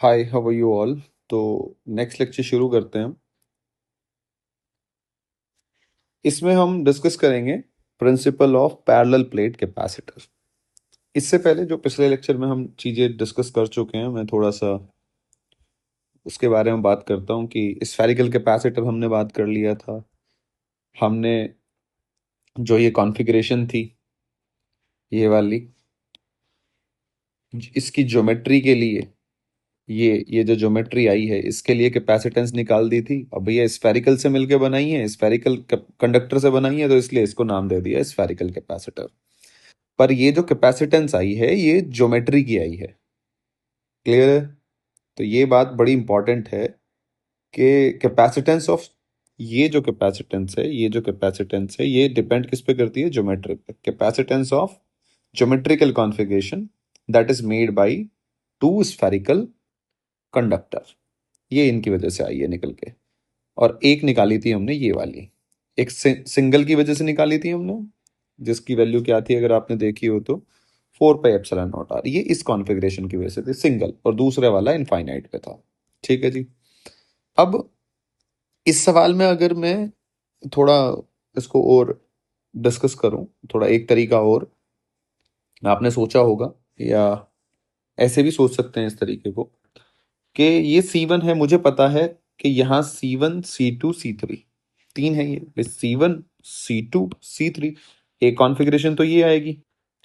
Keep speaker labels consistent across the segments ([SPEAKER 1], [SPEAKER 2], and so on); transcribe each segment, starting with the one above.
[SPEAKER 1] Hi, how are you all. तो next lecture शुरू करते हैं हम। इसमें हम डिस्कस करेंगे principle of parallel plate capacitor. इससे पहले जो पिछले लेक्चर में हम चीज़ें डिस्कस कर चुके हैं, मैं थोड़ा सा उसके बारे में बात करता हूँ कि स्फेरिकल कैपेसिटर हमने बात कर लिया था। हमने जो ये कॉन्फ़िगरेशन थी, ये वाली, इसकी ज्योमेट्री के लिए, ये जो ज्योमेट्री आई है इसके लिए कैपेसिटेंस निकाल दी थी। अब भैया स्फेरिकल से मिलके बनाई है, स्फेरिकल कंडक्टर से बनाई है, तो इसलिए इसको नाम दे दिया स्फेरिकल कैपेसिटर। पर ये जो कैपेसिटेंस आई है ये ज्योमेट्री की आई है। क्लियर है? तो ये बात बड़ी इंपॉर्टेंट है कि कैपेसिटेंस ऑफ, ये जो कैपेसिटेंस है ये डिपेंड किस पे करती है? ज्योमेट्री पे। Capacitance of geometrical configuration that is made by two spherical conductor, ये इनकी वजह से आई है निकल के। और एक निकाली थी हमने ये वाली, एक सिंगल की वजह से निकाली थी हमने, जिसकी वैल्यू क्या थी अगर आपने देखी हो तो 4 पाई एप्सिलॉन नॉट आर। ये इस कॉन्फ़िगरेशन की वजह से थी सिंगल, और दूसरे वाला इनफाइनाइट पे था। ठीक है जी। अब इस सवाल में अगर मैं थोड़ा इसको और डिस्कस करूं, थोड़ा एक तरीका और आपने सोचा होगा, या ऐसे भी सोच सकते हैं इस तरीके को, कि ये C1 है, मुझे पता है कि यहाँ C1 C2 C3 तीन है। ये C1 C2 C3, एक कॉन्फ़िगरेशन तो ये आएगी।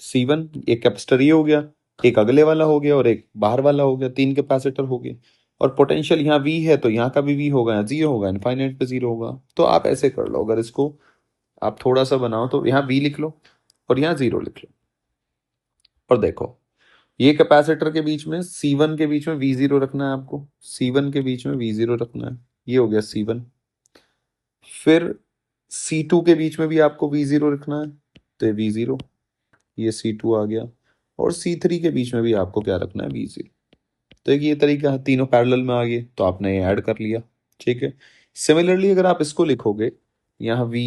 [SPEAKER 1] C1 एक कैपेसिटर ये हो गया, एक अगले वाला हो गया और एक बाहर वाला हो गया, तीन कैपेसिटर हो गए। और पोटेंशियल यहाँ V है तो यहाँ का भी V होगा, यहाँ जीरो होगा, इनफाइनाइट पे जीरो होगा। तो आप ऐसे कर लो, अगर इसको आप थोड़ा सा बनाओ तो यहाँ V लिख लो और यहाँ जीरो लिख लो। और देखो, ये कैपेसिटर के बीच में C1 के बीच में V0 रखना है आपको, C1 के बीच में V0 रखना है। ये हो गया C1। फिर C2 के बीच में भी आपको V0 रखना है, तो ये V0, ये C2 आ गया। और C3 के बीच में भी आपको क्या रखना है? V0। तो एक ये तरीका है, तीनों पैरेलल में आ गए तो आपने ये ऐड कर लिया। ठीक है। सिमिलरली अगर आप इसको लिखोगे, यहाँ V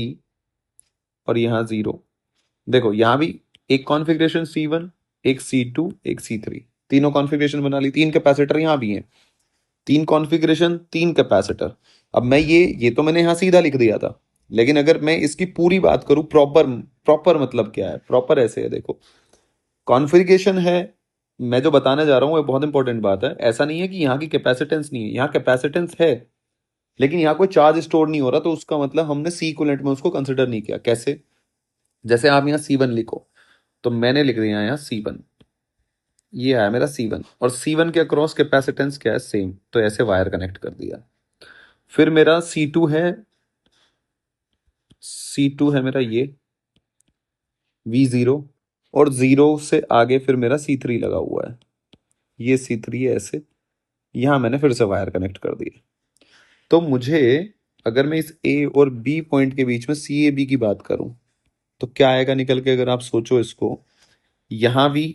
[SPEAKER 1] और यहाँ जीरो, देखो यहाँ भी एक कॉन्फ़िगरेशन C1, एक C2, एक C3, तीनों कॉन्फ़िगरेशन बना ली। तीन कैपेसिटर यहाँ भी हैं, तीन कॉन्फ़िगरेशन तीन कैपेसिटर। अब मैं ये तो मैंने यहाँ सीधा लिख दिया था, लेकिन अगर मैं इसकी पूरी बात करूं, प्रॉपर प्रॉपर मतलब क्या है? प्रॉपर ऐसे है, देखो, कॉन्फ़िगरेशन है। मैं जो बताने जा रहा हूँ वो बहुत इंपॉर्टेंट बात है। ऐसा नहीं है कि यहाँ की कैपेसिटेंस नहीं है, यहाँ कैपेसिटेंस है, लेकिन यहाँ कोई चार्ज स्टोर नहीं हो रहा, तो उसका मतलब हमने सी इक्विवेलेंट में उसको कंसिडर नहीं किया। कैसे? जैसे आप यहाँ C1 लिखो, तो मैंने लिख दिया यहाँ C1, ये है मेरा C1, और C1 के अक्रॉस कैपेसिटेंस क्या है? सेम, तो ऐसे वायर कनेक्ट कर दिया। फिर मेरा C2 है, C2 है मेरा ये V0, और जीरो से आगे फिर मेरा C3 लगा हुआ है, ये C3 है ऐसे। यहां मैंने फिर से वायर कनेक्ट कर दिया। तो मुझे, अगर मैं इस A और B पॉइंट के बीच में CAB की बात करूं, तो क्या आएगा निकल के? अगर आप सोचो इसको, यहाँ V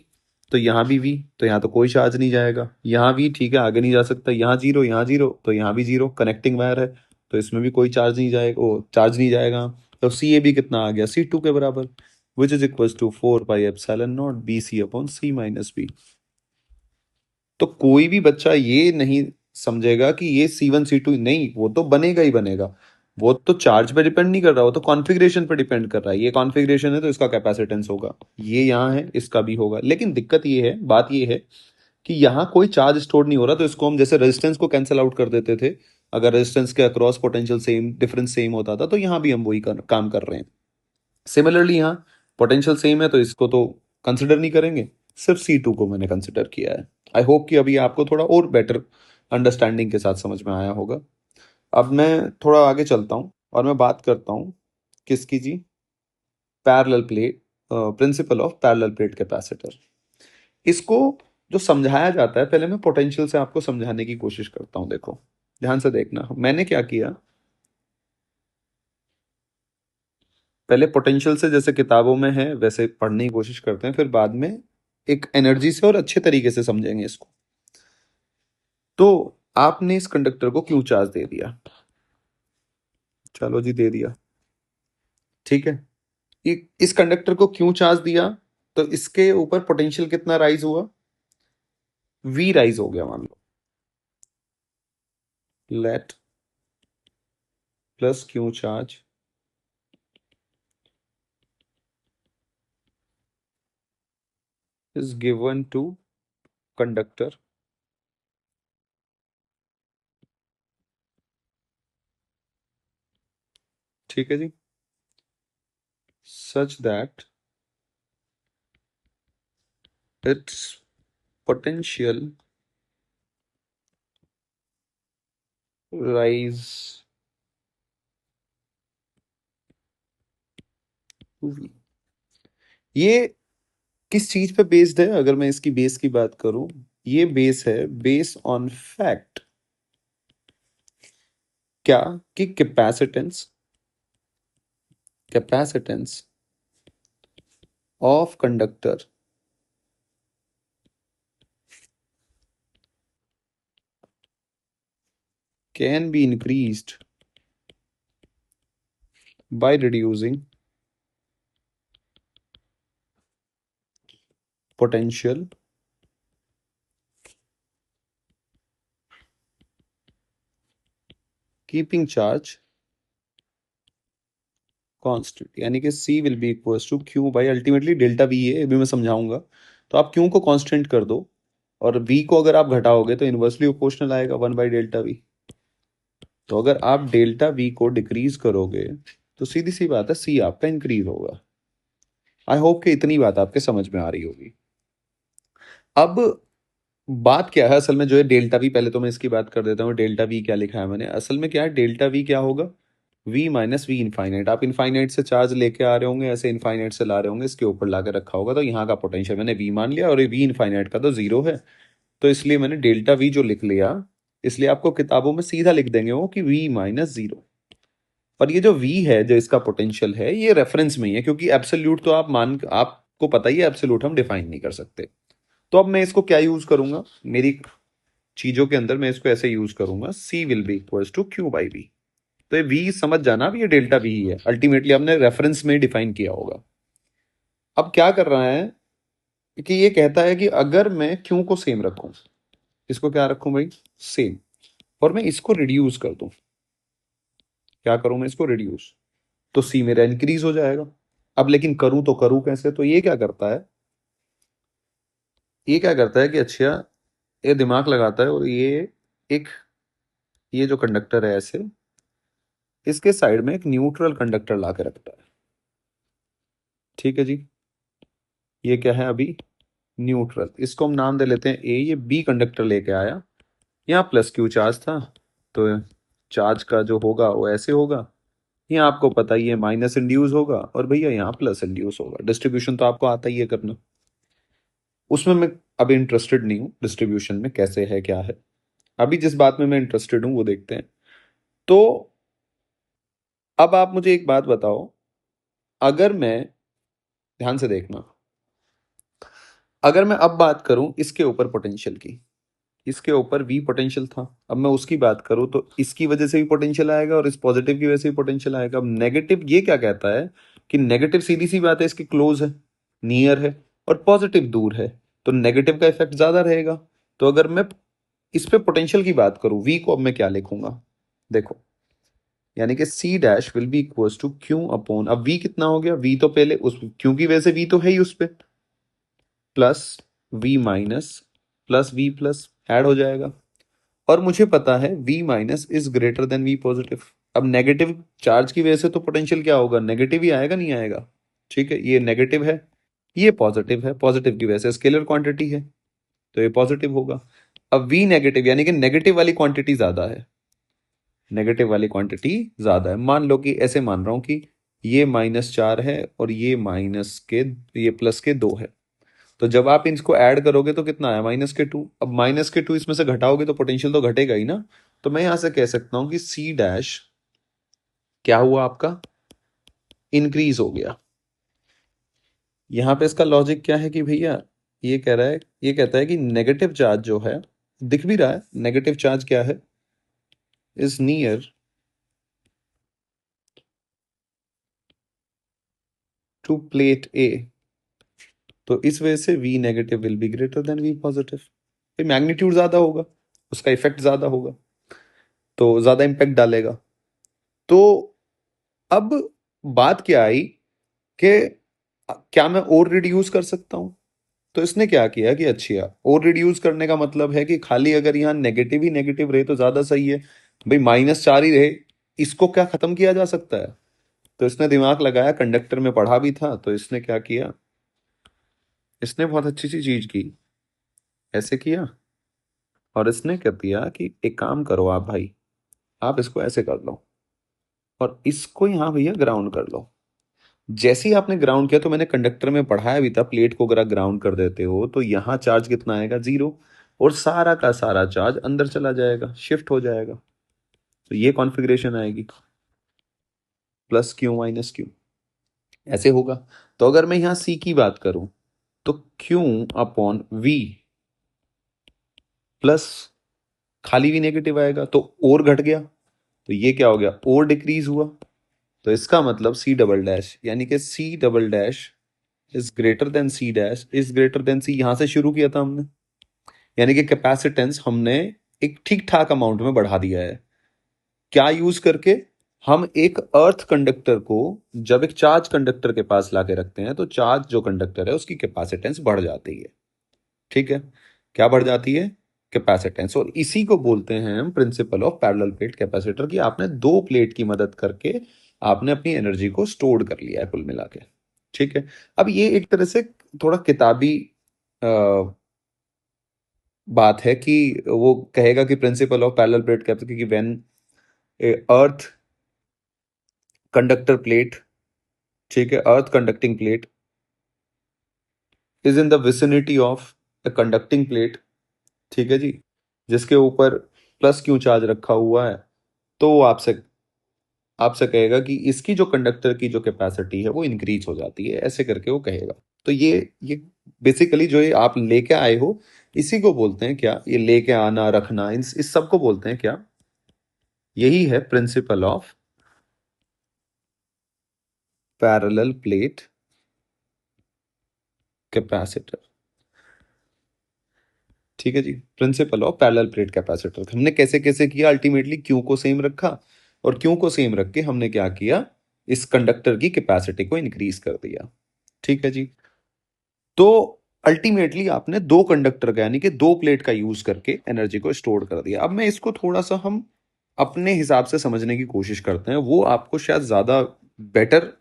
[SPEAKER 1] तो यहाँ भी V, तो यहाँ तो कोई चार्ज नहीं जाएगा। यहाँ V ठीक है, आगे नहीं जा सकता। यहाँ जीरो तो यहाँ भी जीरो, कनेक्टिंग वायर है, तो इसमें भी कोई चार्ज नहीं जाएगा, वो चार्ज नहीं जाएगा। तो CAB कितना आ गया? C2 के बराबर, which is equal to 4 pi epsilon naught BC upon C minus B। तो कोई भी बच्चा ये नहीं समझेगा कि ये C1 C2 नहीं, वो तो बनेगा ही बनेगा। वो तो चार्ज पे डिपेंड नहीं कर रहा, वो तो कॉन्फ़िगरेशन पे डिपेंड कर रहा है। ये कॉन्फ़िगरेशन है तो इसका कैपेसिटेंस होगा, ये यहाँ है इसका भी होगा। लेकिन दिक्कत ये है, बात ये है कि यहाँ कोई चार्ज स्टोर नहीं हो रहा, तो इसको हम जैसे रेजिस्टेंस को कैंसिल आउट कर देते थे, अगर रेजिस्टेंस के across potential same, difference same होता था, तो यहाँ भी हम वही काम कर रहे हैं। सिमिलरली यहाँ पोटेंशियल सेम है तो इसको तो कंसिडर नहीं करेंगे, सिर्फ C2 को मैंने कंसिडर किया है। आई होप कि अभी आपको थोड़ा और बेटर अंडरस्टैंडिंग के साथ समझ में आया होगा। अब मैं थोड़ा आगे चलता हूँ और मैं बात करता हूँ किसकी जी? Parallel plate, principle of parallel plate capacitor. इसको जो समझाया जाता है, पहले मैं पोटेंशियल से आपको समझाने की कोशिश करता हूँ। देखो, ध्यान से देखना, मैंने क्या किया, पहले पोटेंशियल से जैसे किताबों में है वैसे पढ़ने की कोशिश करते हैं, फिर बाद में एक एनर्जी से और अच्छे तरीके से समझेंगे इसको। तो आपने इस कंडक्टर को क्यों चार्ज दे दिया? चलो जी, दे दिया, ठीक है। इस कंडक्टर को क्यों चार्ज दिया? तो इसके ऊपर पोटेंशियल कितना राइज हुआ? V राइज हो गया मान लो। let plus q charge is given to conductor ठीक है जी such that its potential rise to V। ये किस चीज पे बेस्ड है अगर मैं इसकी बेस की बात करूं ये बेस है बेस ऑन फैक्ट क्या कि capacitance of conductor can be increased by reducing potential keeping charge constant यानी कि C will be equals to Q by ultimately delta V है अभी मैं समझाऊंगा तो आप Q को कांस्टेंट कर दो और V को अगर आप घटाओगे तो इनवर्सली प्रोपोर्शनल आएगा 1/ΔV तो अगर आप डेल्टा V को डिक्रीज करोगे तो सीधी सी बात है C आपका इंक्रीज होगा आई होप कि इतनी बात आपके समझ में आ रही होगी अब बात क्या है असल में जो है डेल्टा वी पहले तो मैं इसकी बात कर देता हूँ डेल्टा वी क्या लिखा है मैंने असल में क्या है डेल्टा वी क्या होगा वी माइनस वी इनफाइनाइट आप इनफाइनाइट से चार्ज लेके आ रहे होंगे ऐसे इनफाइनाइट से ला रहे होंगे इसके ऊपर ला के रखा होगा तो यहाँ का पोटेंशियल मैंने वी मान लिया और ये वी इनफाइनाइट का तो जीरो है तो इसलिए मैंने डेल्टा वी जो लिख लिया इसलिए आपको किताबों में सीधा लिख देंगे वो कि वी माइनस जीरो और ये जो वी है जो इसका पोटेंशियल है ये रेफरेंस में ही है क्योंकि एब्सोल्यूट तो आपको पता ही है एब्सोल्यूट हम डिफाइन नहीं कर सकते तो अब मैं इसको क्या यूज करूंगा मेरी चीजों के अंदर मैं इसको ऐसे यूज करूंगा C will be equals to Q by V तो ये V समझ जाना अब ये डेल्टा V ही है अल्टीमेटली हमने रेफरेंस में डिफाइन किया होगा अब क्या कर रहा है कि ये कहता है कि अगर मैं Q को सेम रखूं इसको क्या रखूं भाई सेम और मैं इसको रिड्यूस कर दूं क्या करूं मैं इसको रिड्यूस तो C मेरा इंक्रीज हो जाएगा अब लेकिन करूं तो करूं कैसे तो ये क्या करता है कि अच्छा ये दिमाग लगाता है और एक ये जो कंडक्टर है ऐसे इसके साइड में एक न्यूट्रल कंडक्टर ला के रखता है ठीक है जी ये क्या है अभी न्यूट्रल इसको हम नाम दे लेते हैं ए ये बी कंडक्टर लेके आया यहाँ प्लस क्यू चार्ज था तो चार्ज का जो होगा वो ऐसे होगा यहाँ आपको पता ही है माइनस इंड्यूस होगा और भैया यहाँ प्लस इंड्यूस होगा डिस्ट्रीब्यूशन तो आपको आता ही है करना उसमें मैं अभी इंटरेस्टेड नहीं हूँ डिस्ट्रीब्यूशन में कैसे है क्या है अभी जिस बात में मैं इंटरेस्टेड हूँ वो देखते हैं तो अब आप मुझे एक बात बताओ अगर मैं ध्यान से देखना अगर मैं अब बात करूं इसके ऊपर पोटेंशियल की इसके ऊपर वी पोटेंशियल था अब मैं उसकी बात करूं तो इसकी वजह से भी पोटेंशियल आएगा और इस पॉजिटिव की वजह से भी पोटेंशियल आएगा अब नेगेटिव ये क्या कहता है कि नेगेटिव सीधी सी बात है इसकी क्लोज है नियर है और पॉजिटिव दूर है तो नेगेटिव का इफेक्ट ज्यादा रहेगा तो अगर मैं इस पे पोटेंशियल की बात करूं वी को अब मैं क्या लिखूंगा देखो यानी कि C dash will be equals to Q upon अब वी कितना हो गया वी तो पहले उस क्योंकि वैसे वी तो है ही उस पे plus V minus plus V plus add हो जाएगा और मुझे पता है v minus is greater than v positive अब नेगेटिव चार्ज की वजह से तो पोटेंशियल क्या होगा नेगेटिव ही आएगा नहीं आएगा ठीक है ये नेगेटिव है ये पॉजिटिव है पॉजिटिव की वजह से स्केलर क्वांटिटी है तो ये पॉजिटिव होगा अब v नेगेटिव यानी कि नेगेटिव वाली क्वांटिटी ज्यादा है नेगेटिव वाली क्वांटिटी ज्यादा है मान लो कि ऐसे मान रहा हूं कि ये -4 है और ये प्लस के 2 है तो जब आप इनको ऐड करोगे तो कितना आया -2 अब -2 इसमें से घटाओगे तो पोटेंशियल तो घटेगा ही ना तो मैं यहां से कह सकता हूं कि सी डैश क्या हुआ आपका इंक्रीज हो गया यहां पे इसका लॉजिक क्या है कि भैया ये कहता है कि नेगेटिव चार्ज जो है दिख भी रहा है नेगेटिव चार्ज क्या है is near to plate A तो इस वजह से V negative will be greater than V positive magnitude ज्यादा होगा उसका इफेक्ट ज्यादा होगा तो ज्यादा इम्पैक्ट डालेगा। तो अब बात क्या आई कि क्या मैं और रिड्यूस कर सकता हूं? तो इसने क्या किया कि अच्छा, और रिड्यूस करने का मतलब है कि खाली अगर यहाँ नेगेटिव ही नेगेटिव रहे तो ज्यादा सही है। भाई -4 ही रहे, इसको क्या खत्म किया जा सकता है? तो इसने दिमाग लगाया, कंडक्टर में पढ़ा भी था, तो इसने क्या किया, इसने बहुत अच्छी सी चीज की। ऐसे किया और इसने क्या दिया कि एक काम करो आप भाई, आप इसको ऐसे कर लो और इसको यहाँ भैया ग्राउंड कर लो। जैसे ही आपने ग्राउंड किया, तो मैंने कंडक्टर में पढ़ाया भी था, प्लेट को अगर आप ग्राउंड कर देते हो तो यहाँ चार्ज कितना आएगा, 0। और सारा का सारा चार्ज अंदर चला जाएगा, शिफ्ट हो जाएगा। तो ये कॉन्फ़िगरेशन आएगी, +Q-Q ऐसे होगा। तो अगर मैं यहाँ C की बात करूं, तो Q/V प्लस, खाली भी नेगेटिव आएगा तो और घट गया, तो ये क्या हो गया, और डिक्रीज हुआ। तो इसका मतलब C डबल डैश, यानी कि C double dash is greater then C dash is greater then C। यहां से शुरू किया था हमने, यानी कि कैपेसिटेंस हमने एक ठीक ठाक अमाउंट में बढ़ा दिया है। क्या यूज करके? हम एक अर्थ कंडक्टर को जब एक चार्ज कंडक्टर के पास लाके रखते हैं, तो चार्ज जो कंडक्टर है उसकी कैपेसिटेंस बढ़ जाती है। ठीक है, क्या बढ़ जाती है? कैपेसिटेंस। और इसी को बोलते हैं हम principal of parallel plate capacitor, कि आपने दो प्लेट की मदद करके आपने अपनी एनर्जी को स्टोर कर लिया है कुल मिला के। ठीक है। अब ये एक तरह से थोड़ा किताबी बात है कि वो कहेगा कि principle of parallel plate capacitor, कि व्हेन अर्थ कंडक्टर प्लेट, ठीक है, earth conducting plate is in the vicinity of a conducting plate, ठीक है जी, जिसके ऊपर +Q चार्ज रखा हुआ है, तो वो आपसे कहेगा कि इसकी जो कंडक्टर की जो कैपेसिटी है वो इंक्रीज हो जाती है, ऐसे करके वो कहेगा। तो ये बेसिकली जो ये आप लेके आए हो, इसी को बोलते हैं क्या, ये लेके आना रखना, इस सब को बोलते हैं क्या, यही है principle of parallel plate capacitor. ठीक है जी, principle of parallel plate capacitor हमने कैसे कैसे किया, अल्टीमेटली क्यू को सेम रखा, और क्यू को सेम रख के हमने क्या किया, इस कंडक्टर की कैपेसिटी को इंक्रीज कर दिया। ठीक है जी। तो अल्टीमेटली आपने दो कंडक्टर का, यानी कि दो प्लेट का यूज करके एनर्जी को स्टोर कर दिया। अब मैं इसको थोड़ा सा हम अपने हिसाब से समझने की कोशिश करते हैं, वो आपको शायद ज्यादा बेटर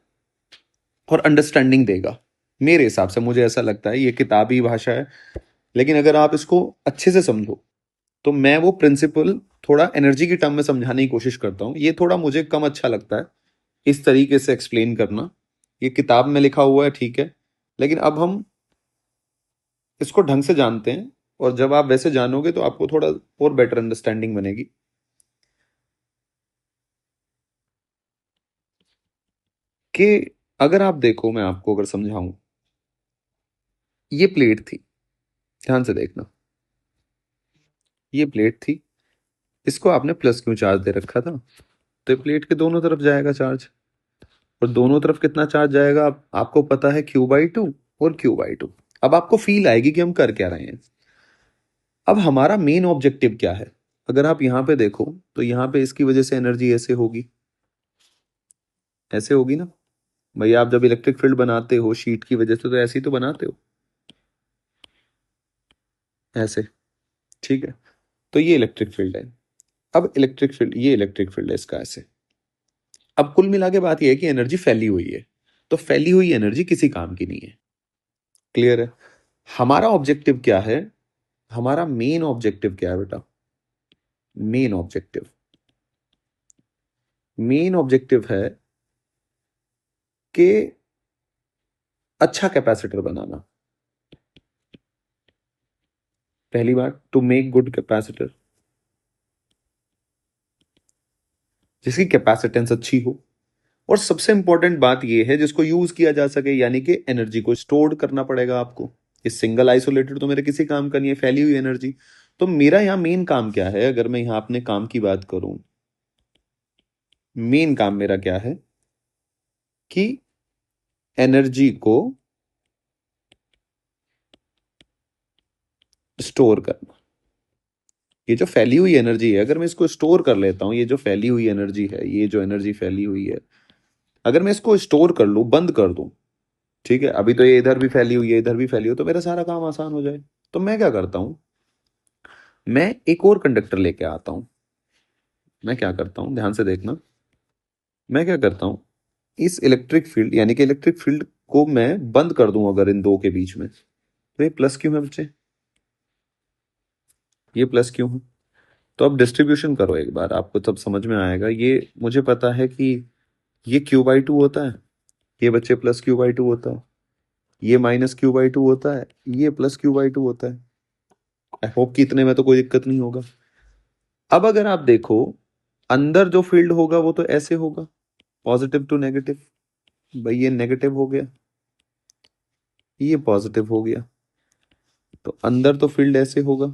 [SPEAKER 1] और अंडरस्टैंडिंग देगा। मेरे हिसाब से मुझे ऐसा लगता है, ये किताबी भाषा है, लेकिन अगर आप इसको अच्छे से समझो, तो मैं वो प्रिंसिपल थोड़ा एनर्जी की टर्म में समझाने की कोशिश करता हूँ। ये थोड़ा मुझे कम अच्छा लगता है इस तरीके से एक्सप्लेन करना। ये किताब में लिखा हुआ है, ठीक है, लेकिन अब हम इसको ढंग से जानते हैं, और जब आप वैसे जानोगे तो आपको थोड़ा और बेटर अंडरस्टैंडिंग बनेगी। कि अगर आप देखो, मैं आपको अगर समझाऊं, ये प्लेट थी, ध्यान से देखना, ये प्लेट थी, इसको आपने +Q चार्ज दे रखा था, तो ये प्लेट के दोनों तरफ जाएगा चार्ज, और दोनों तरफ कितना चार्ज जाएगा, आपको पता है, Q/2 और Q/2। अब आपको फील आएगी कि हम कर क्या रहे हैं। अब हमारा मेन ऑब्जेक्टिव क्या है? अगर आप यहां पे देखो, तो यहां पे इसकी वजह से एनर्जी ऐसे होगी, ऐसे होगी ना। भैया आप जब इलेक्ट्रिक फील्ड बनाते हो शीट की वजह से, तो ऐसे ही तो बनाते हो, ऐसे। ठीक है, तो ये इलेक्ट्रिक फील्ड है। अब इलेक्ट्रिक फील्ड, ये इलेक्ट्रिक फील्ड है इसका, ऐसे। अब कुल मिला के बात ये है कि एनर्जी फैली हुई है, तो फैली हुई एनर्जी किसी काम की नहीं है। क्लियर है? हमारा ऑब्जेक्टिव क्या है? हमारा मेन ऑब्जेक्टिव क्या है बेटा? मेन ऑब्जेक्टिव, मेन ऑब्जेक्टिव है कि अच्छा कैपेसिटर बनाना। पहली बात, टू मेक गुड कैपेसिटर, जिसकी कैपेसिटेंस अच्छी हो, और सबसे इंपॉर्टेंट बात यह है जिसको यूज किया जा सके, यानी कि एनर्जी को स्टोर करना पड़ेगा आपको। इस सिंगल आइसोलेटेड तो मेरे किसी काम का नहीं है, फैली हुई एनर्जी। तो मेरा यहाँ मेन काम क्या है, अगर मैं यहाँ अपने काम की बात करूं, मेन काम मेरा क्या है कि एनर्जी को स्टोर करना। ये जो फैली हुई एनर्जी है, अगर मैं इसको स्टोर कर लेता हूँ, ये जो फैली हुई एनर्जी है, ये जो एनर्जी फैली हुई है, अगर मैं इसको स्टोर कर लूँ, बंद कर दूँ, ठीक है, अभी तो ये इधर भी फैली हुई है, इधर भी फैली हो, तो मेरा सारा काम आसान हो जाए। तो मैं क्या करता हूँ, मैं एक और कंडक्टर लेके आता हूँ। मैं क्या करता हूँ, ध्यान से देखना। मैं क्या करता हूँ, इस इलेक्ट्रिक फील्ड यानी कि इलेक्ट्रिक फील्ड को मैं बंद कर दूं अगर इन दो के बीच में, तो ये प्लस क्यों है बच्चे, ये प्लस क्यों है? तो अब डिस्ट्रीब्यूशन करो एक बार, आपको तब समझ में आएगा। ये मुझे पता है कि ये Q/2 होता है, ये बच्चे प्लस Q/2 होता है, ये माइनस Q/2 होता है, ये प्लस Q/2 होता है। आई होप कि इतने में तो कोई दिक्कत नहीं होगा। अब अगर आप देखो, अंदर जो फील्ड होगा वो तो ऐसे होगा, पॉजिटिव टू नेगेटिव। भाई ये नेगेटिव हो गया, ये पॉजिटिव हो गया, तो अंदर तो फील्ड ऐसे होगा,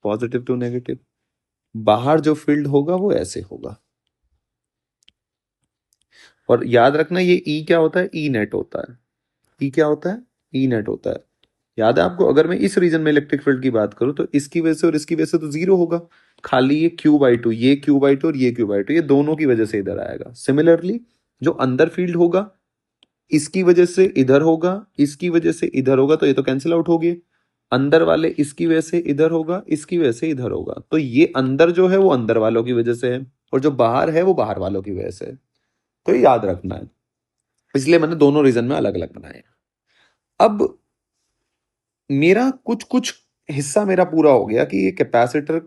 [SPEAKER 1] पॉजिटिव टू नेगेटिव। बाहर जो फील्ड होगा वो ऐसे होगा। और याद रखना, ये ई क्या होता है, ई नेट होता है। ई क्या होता है, ई नेट होता है। याद है आपको, अगर मैं इस रीजन में इलेक्ट्रिक फील्ड की बात करूं तो इसकी वजह से और इसकी वजह से तो जीरो होगा, खाली ये Q/2, ये Q/2 और ये Q/2, ये दोनों की वजह से इधर आएगा। सिमिलरली जो अंदर फील्ड होगा, इसकी वजह से इधर होगा, इसकी वजह से इधर होगा, तो ये तो कैंसिल आउट हो गए। अंदर वाले इसकी वजह से इधर होगा, इसकी वजह से इधर होगा, तो ये अंदर जो है वो अंदर वालों की वजह से है, और जो बाहर है वो बाहर वालों की वजह से है। तो ये याद रखना है, इसलिए मैंने दोनों रीजन में अलग अलग बनाए। अब मेरा कुछ कुछ हिस्सा मेरा पूरा हो गया कि ये कैपेसिटर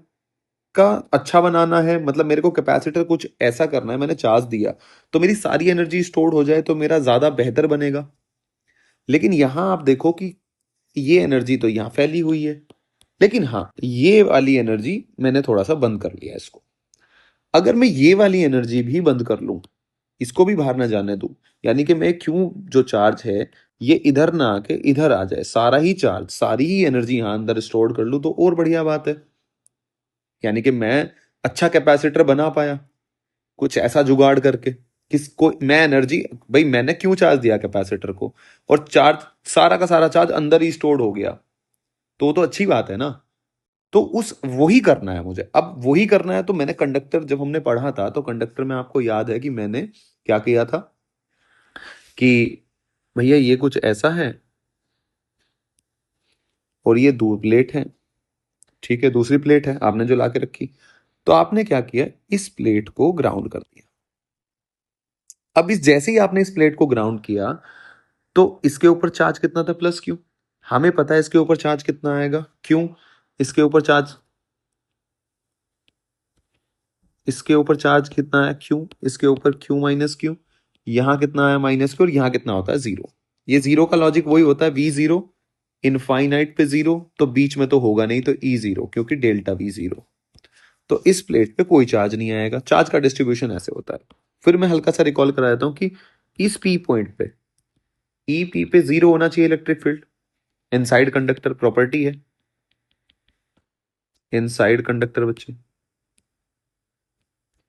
[SPEAKER 1] का अच्छा बनाना है, मतलब मेरे को कैपेसिटर कुछ ऐसा करना है, मैंने चार्ज दिया तो मेरी सारी एनर्जी स्टोर हो जाए तो मेरा ज्यादा बेहतर बनेगा। लेकिन यहां आप देखो कि ये एनर्जी तो यहां फैली हुई है, लेकिन हाँ ये वाली एनर्जी मैंने थोड़ा सा बंद कर लिया इसको। अगर मैं ये वाली एनर्जी भी बंद कर लूं, इसको भी बाहर ना जाने दूं, यानी कि मैं क्यों जो चार्ज है ये इधर ना आके इधर आ जाए, सारा ही चार्ज सारी ही एनर्जी यहां अंदर स्टोर कर लूं, तो और बढ़िया बात है। यानी कि मैं अच्छा कैपेसिटर बना पाया कुछ ऐसा जुगाड़ करके। किसको मैं एनर्जी, भाई मैंने क्यों चार्ज दिया कैपेसिटर को, और चार्ज सारा का सारा चार्ज अंदर ही स्टोर्ड हो गया, तो वो तो अच्छी बात है ना। तो उस वही करना है मुझे, अब वही करना है। तो मैंने कंडक्टर जब हमने पढ़ा था, तो कंडक्टर में आपको याद है कि मैंने क्या किया था कि भैया ये कुछ ऐसा है और ये दो प्लेट है, ठीक है, दूसरी प्लेट है आपने जो लाके रखी। तो आपने क्या किया, इस प्लेट को ग्राउंड कर दिया। अब इस जैसे ही आपने इस प्लेट को ग्राउंड किया, तो इसके ऊपर चार्ज कितना था, प्लस क्यू। हमें पता है इसके ऊपर चार्ज कितना आएगा, क्यों, इसके ऊपर चार्ज, इसके ऊपर चार्ज कितना है, क्यों, इसके ऊपर क्यू माइनस क्यू, यहां कितना है माइनस क्यू, और यहां कितना होता है जीरो। ये जीरो का लॉजिक वही होता है, V0 इनफाइनाइट पे जीरो, तो बीच में तो होगा नहीं, तो E0 क्योंकि डेल्टा V0। तो इस प्लेट पे कोई चार्ज नहीं आएगा। चार्ज का डिस्ट्रीब्यूशन ऐसे होता है। फिर मैं हल्का सा रिकॉल करा देता हूं कि इस P पॉइंट पे, EP पे जीरो होना चाहिए electric field. Inside conductor property है, इनसाइड कंडक्टर बच्चे,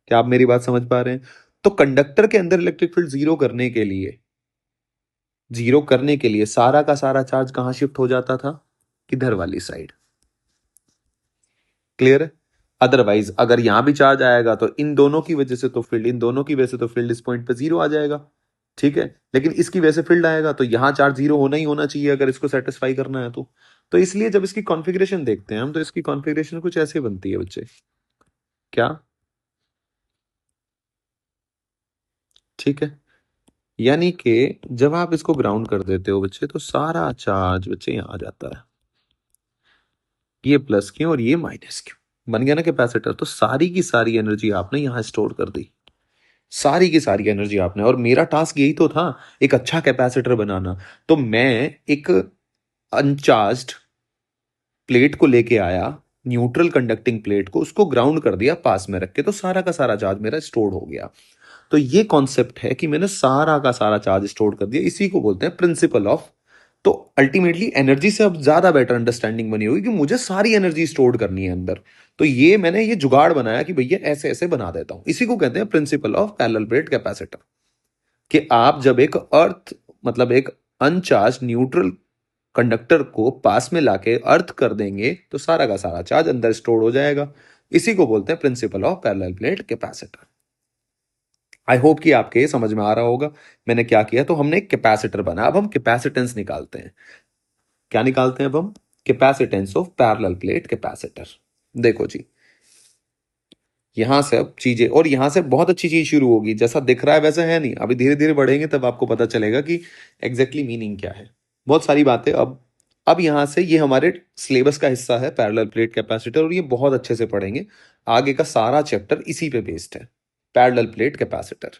[SPEAKER 1] क्या आप मेरी बात समझ पा रहे हैं? तो कंडक्टर के अंदर इलेक्ट्रिक फील्ड जीरो करने के लिए, जीरो करने के लिए सारा का सारा चार्ज कहां शिफ्ट हो जाता था, इधर वाली साइड। क्लियर है? अदरवाइज अगर यहां भी चार्ज आएगा तो इन दोनों की वजह से तो फील्ड, इन दोनों की वजह से तो फील्ड इस पॉइंट पे जीरो आ जाएगा, ठीक है। लेकिन इसकी वजह से फील्ड आएगा, तो यहां चार्ज जीरो होना ही होना चाहिए अगर इसको सेटिस्फाई करना है तो इसलिए जब इसकी कॉन्फ़िगरेशन देखते हैं हम, तो इसकी कॉन्फ़िगरेशन कुछ ऐसे बनती है बच्चे, क्या, ठीक है। यानी कि जब आप इसको ग्राउंड कर देते हो बच्चे, तो सारा चार्ज बच्चे यहां आ जाता है, ये प्लस क्यों और ये माइनस क्यों, बन गया ना कैपेसिटर। तो सारी की सारी एनर्जी आपने यहां स्टोर कर दी, सारी की सारी एनर्जी आपने। और मेरा टास्क यही तो था, एक अच्छा कैपेसिटर बनाना। तो मैं एक अनचार्ज्ड प्लेट को लेके आया, न्यूट्रल कंडक्टिंग प्लेट को, उसको ग्राउंड कर दिया पास में रख के, तो सारा का सारा चार्ज मेरा स्टोर हो गया। तो ये कॉन्सेप्ट है कि मैंने सारा का सारा चार्ज स्टोर कर दिया, इसी को बोलते हैं प्रिंसिपल ऑफ। तो अल्टीमेटली एनर्जी से अब ज्यादा बेटर अंडरस्टैंडिंग बनी होगी कि मुझे सारी एनर्जी स्टोर करनी है अंदर। तो ये मैंने ये जुगाड़ बनाया कि भैया ऐसे ऐसे बना देता हूं, इसी को कहते हैं principal of parallel plate capacitor. कि आप जब एक अर्थ, मतलब एक अनचार्ज न्यूट्रल कंडक्टर को पास में लाके अर्थ कर देंगे तो सारा का सारा चार्ज अंदर स्टोर हो जाएगा। इसी को बोलते हैं principal of parallel plate capacitor. I hope कि आपके ये समझ में आ रहा होगा मैंने क्या किया। तो हमने एक कैपेसिटर बना, अब हम कैपेसिटेंस निकालते हैं। क्या निकालते हैं अब हम? Capacitance of parallel plate capacitor. देखो जी, यहां से अब चीजें, और यहां से बहुत अच्छी चीज शुरू होगी। जैसा दिख रहा है वैसा है नहीं, अभी धीरे धीरे बढ़ेंगे तब आपको पता चलेगा कि एग्जैक्टली मीनिंग क्या है। बहुत सारी बातें अब यहां से, ये हमारे सिलेबस का हिस्सा है पैरेलल प्लेट कैपेसिटर, और ये बहुत अच्छे से पढ़ेंगे। आगे का सारा चैप्टर इसी पे बेस्ड है, पैरेलल प्लेट कैपेसिटर।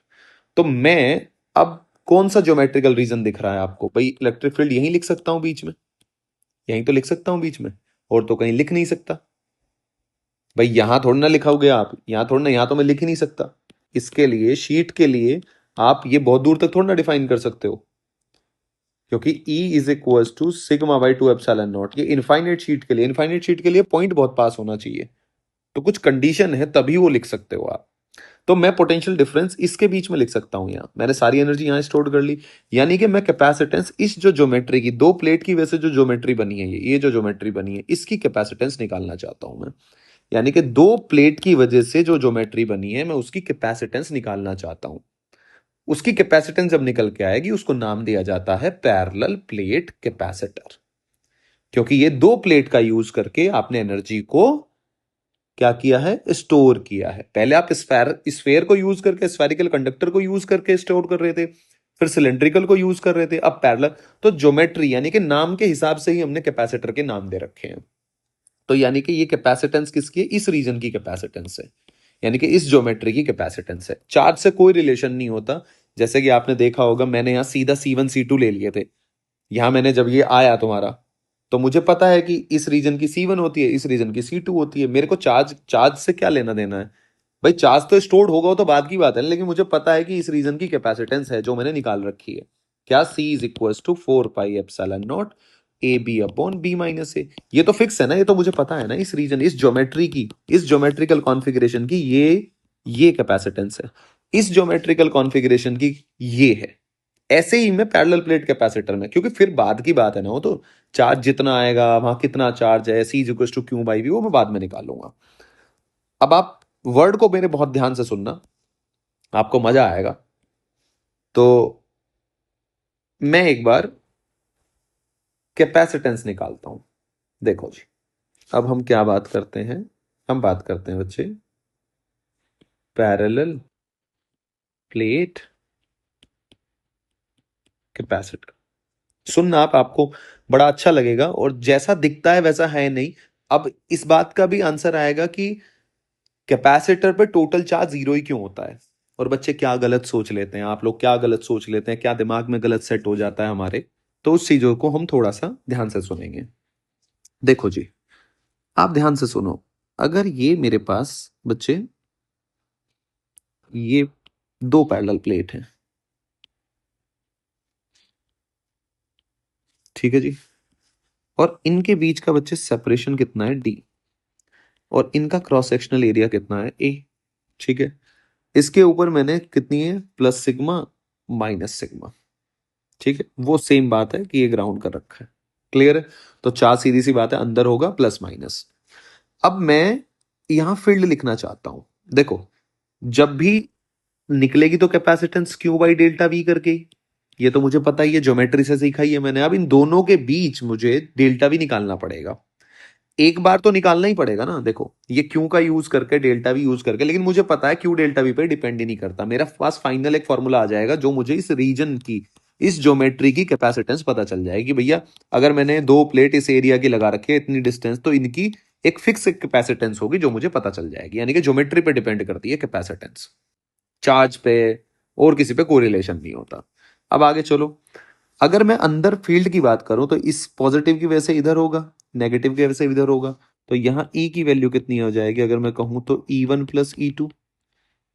[SPEAKER 1] तो मैं अब कौन सा ज्योमेट्रिकल रीजन दिख रहा है आपको? भाई इलेक्ट्रिक फील्ड यहीं लिख सकता हूं बीच में, यहीं तो लिख सकता हूं बीच में, और तो कहीं लिख नहीं सकता। भाई यहां थोड़ा ना लिखाओगे आप, यहां थोड़ा ना, यहां तो मैं लिख ही नहीं सकता। इसके लिए शीट के लिए आप ये बहुत दूर तक थोड़ा ना डिफाइन कर सकते हो, क्योंकि E is equal to sigma by two epsilon not. ये इनफाइनाइट शीट के लिए, इनफाइनाइट शीट के लिए पॉइंट बहुत पास होना चाहिए, तो कुछ कंडीशन है तभी वो लिख सकते हो आप। तो मैं पोटेंशियल डिफरेंस इसके बीच में लिख सकता हूं। यहां मैंने सारी एनर्जी यहां स्टोर कर ली, यानी कि मैं कैपेसिटेंस, इस जो ज्योमेट्री की, दो प्लेट की वजह से जो ज्योमेट्री बनी है, ये जो ज्योमेट्री बनी है, इसकी कैपेसिटेंस निकालना चाहता हूं मैं। यानी कि दो प्लेट की वजह से जो ज्योमेट्री बनी है, मैं उसकी कैपेसिटेंस निकालना चाहता हूं। उसकी कैपेसिटेंस जब निकल के आएगी, उसको नाम दिया जाता है पैरेलल प्लेट कैपेसिटर, क्योंकि ये दो प्लेट का यूज करके आपने एनर्जी को क्या किया है? स्टोर किया है। पहले आप स्फेयर को यूज करके, स्फेरिकल कंडक्टर को यूज करके स्टोर कर रहे थे, फिर सिलेंड्रिकल को यूज कर रहे थे, अब पैरेलल। तो ज्योमेट्री यानी कि नाम के हिसाब से ही हमने कैपेसिटर के नाम दे रखे हैं। तो यानी कि ये कैपेसिटेंस किसकी है? इस रीजन की कैपेसिटेंस है, यानी कि इस ज्योमेट्री की कैपेसिटेंस है। चार्ज से कोई रिलेशन नहीं होता। जैसे कि आपने देखा होगा, मैंने यहां सीधा C1 C2 ले लिए थे। यहां मैंने जब ये आया तुम्हारा, तो मुझे पता है कि इस रीजन की C1 होती है, इस रीजन की C2 होती है। मेरे को चार्ज चार्ज से क्या लेना देना है? भाई चार्ज तो स्टोर्ड होगा वो तो बात की बात है, लेकिन मुझे पता है कि इस रीजन की कैपेसिटेंस है जो मैंने निकाल रखी है। क्या? C is equal to 4 pi epsilon naught A B upon B minus A. ये तो फिक्स है ना, ये तो मुझे पता है ना। इस रीजन, इस ज्योमेट्री की, इस ज्योमेट्रिकल कॉन्फ़िगरेशन की ये कैपेसिटेंस है, इस ज्योमेट्रिकल कॉन्फ़िगरेशन की ये है। ऐसे ही मैं पैरेलल प्लेट कैपेसिटर में, क्योंकि फिर बाद की बात है ना, वो तो चार्ज जितना आएगा, वहां कितना चार्ज है, C is equal to Q by V, वो मैं बाद में निकालूंगा। अब आप वर्ड को मेरे बहुत ध्यान से सुनना, आपको मजा आएगा। तो मैं एक बार कैपेसिटेंस निकालता हूं। देखो जी, अब हम क्या बात करते हैं? हम बात करते हैं बच्चे पैरेलल प्लेट कैपेसिटर। सुनना आप, आपको बड़ा अच्छा लगेगा, और जैसा दिखता है वैसा है नहीं। अब इस बात का भी आंसर आएगा कि कैपेसिटर पे टोटल चार्ज जीरो ही क्यों होता है, और बच्चे क्या गलत सोच लेते हैं, आप लोग क्या गलत सोच लेते हैं, क्या दिमाग में गलत सेट हो जाता है हमारे। तो उस चीजों को हम थोड़ा सा ध्यान से सुनेंगे। देखो जी, आप ध्यान से सुनो। अगर ये मेरे पास बच्चे, ये दो पैरेलल प्लेट हैं, ठीक है जी, और इनके बीच का बच्चे सेपरेशन कितना है? D, और इनका क्रॉस सेक्शनल एरिया कितना है? A, ठीक है। इसके ऊपर मैंने कितनी है? प्लस सिग्मा माइनस सिग्मा, ठीक है। वो सेम बात है कि ये ग्राउंड कर रखा है, क्लियर है। तो चार सीधी सी बात है, अंदर होगा प्लस माइनस। अब मैं यहां फील्ड लिखना चाहता हूं। देखो, जब भी निकलेगी तो capacitance Q by delta we करके ही। ये तो मुझे पता ही है, ज्योमेट्री से सीखा ही है मैंने। अब इन दोनों के बीच मुझे डेल्टा वी निकालना पड़ेगा। एक बार तो निकालना ही पड़ेगा ना। देखो, ये क्यू का यूज करके, डेल्टा वी यूज करके, लेकिन मुझे पता है क्यू डेल्टा वी पे डिपेंड ही नहीं करता। मेरा पास फाइनल एक फॉर्मूला आ जाएगा जो मुझे इस रीजन की, इस ज्योमेट्री की कैपेसिटेंस पता चल जाएगी। भैया अगर मैंने दो प्लेट इस एरिया की लगा रखी है इतनी डिस्टेंस, तो इनकी एक फिक्स कैपेसिटेंस होगी जो मुझे पता चल जाएगी। यानी कि ज्योमेट्री पे डिपेंड करती है कैपेसिटेंस, चार्ज पे और किसी पे कोई रिलेशन नहीं होता। अब आगे चलो। अगर मैं अंदर फील्ड की बात करूं तो इस पॉजिटिव की वजह से इधर होगा, नेगेटिव की वजह से इधर होगा। तो यहां E की वैल्यू कितनी हो जाएगी? अगर मैं कहूं तो E1 प्लस E2।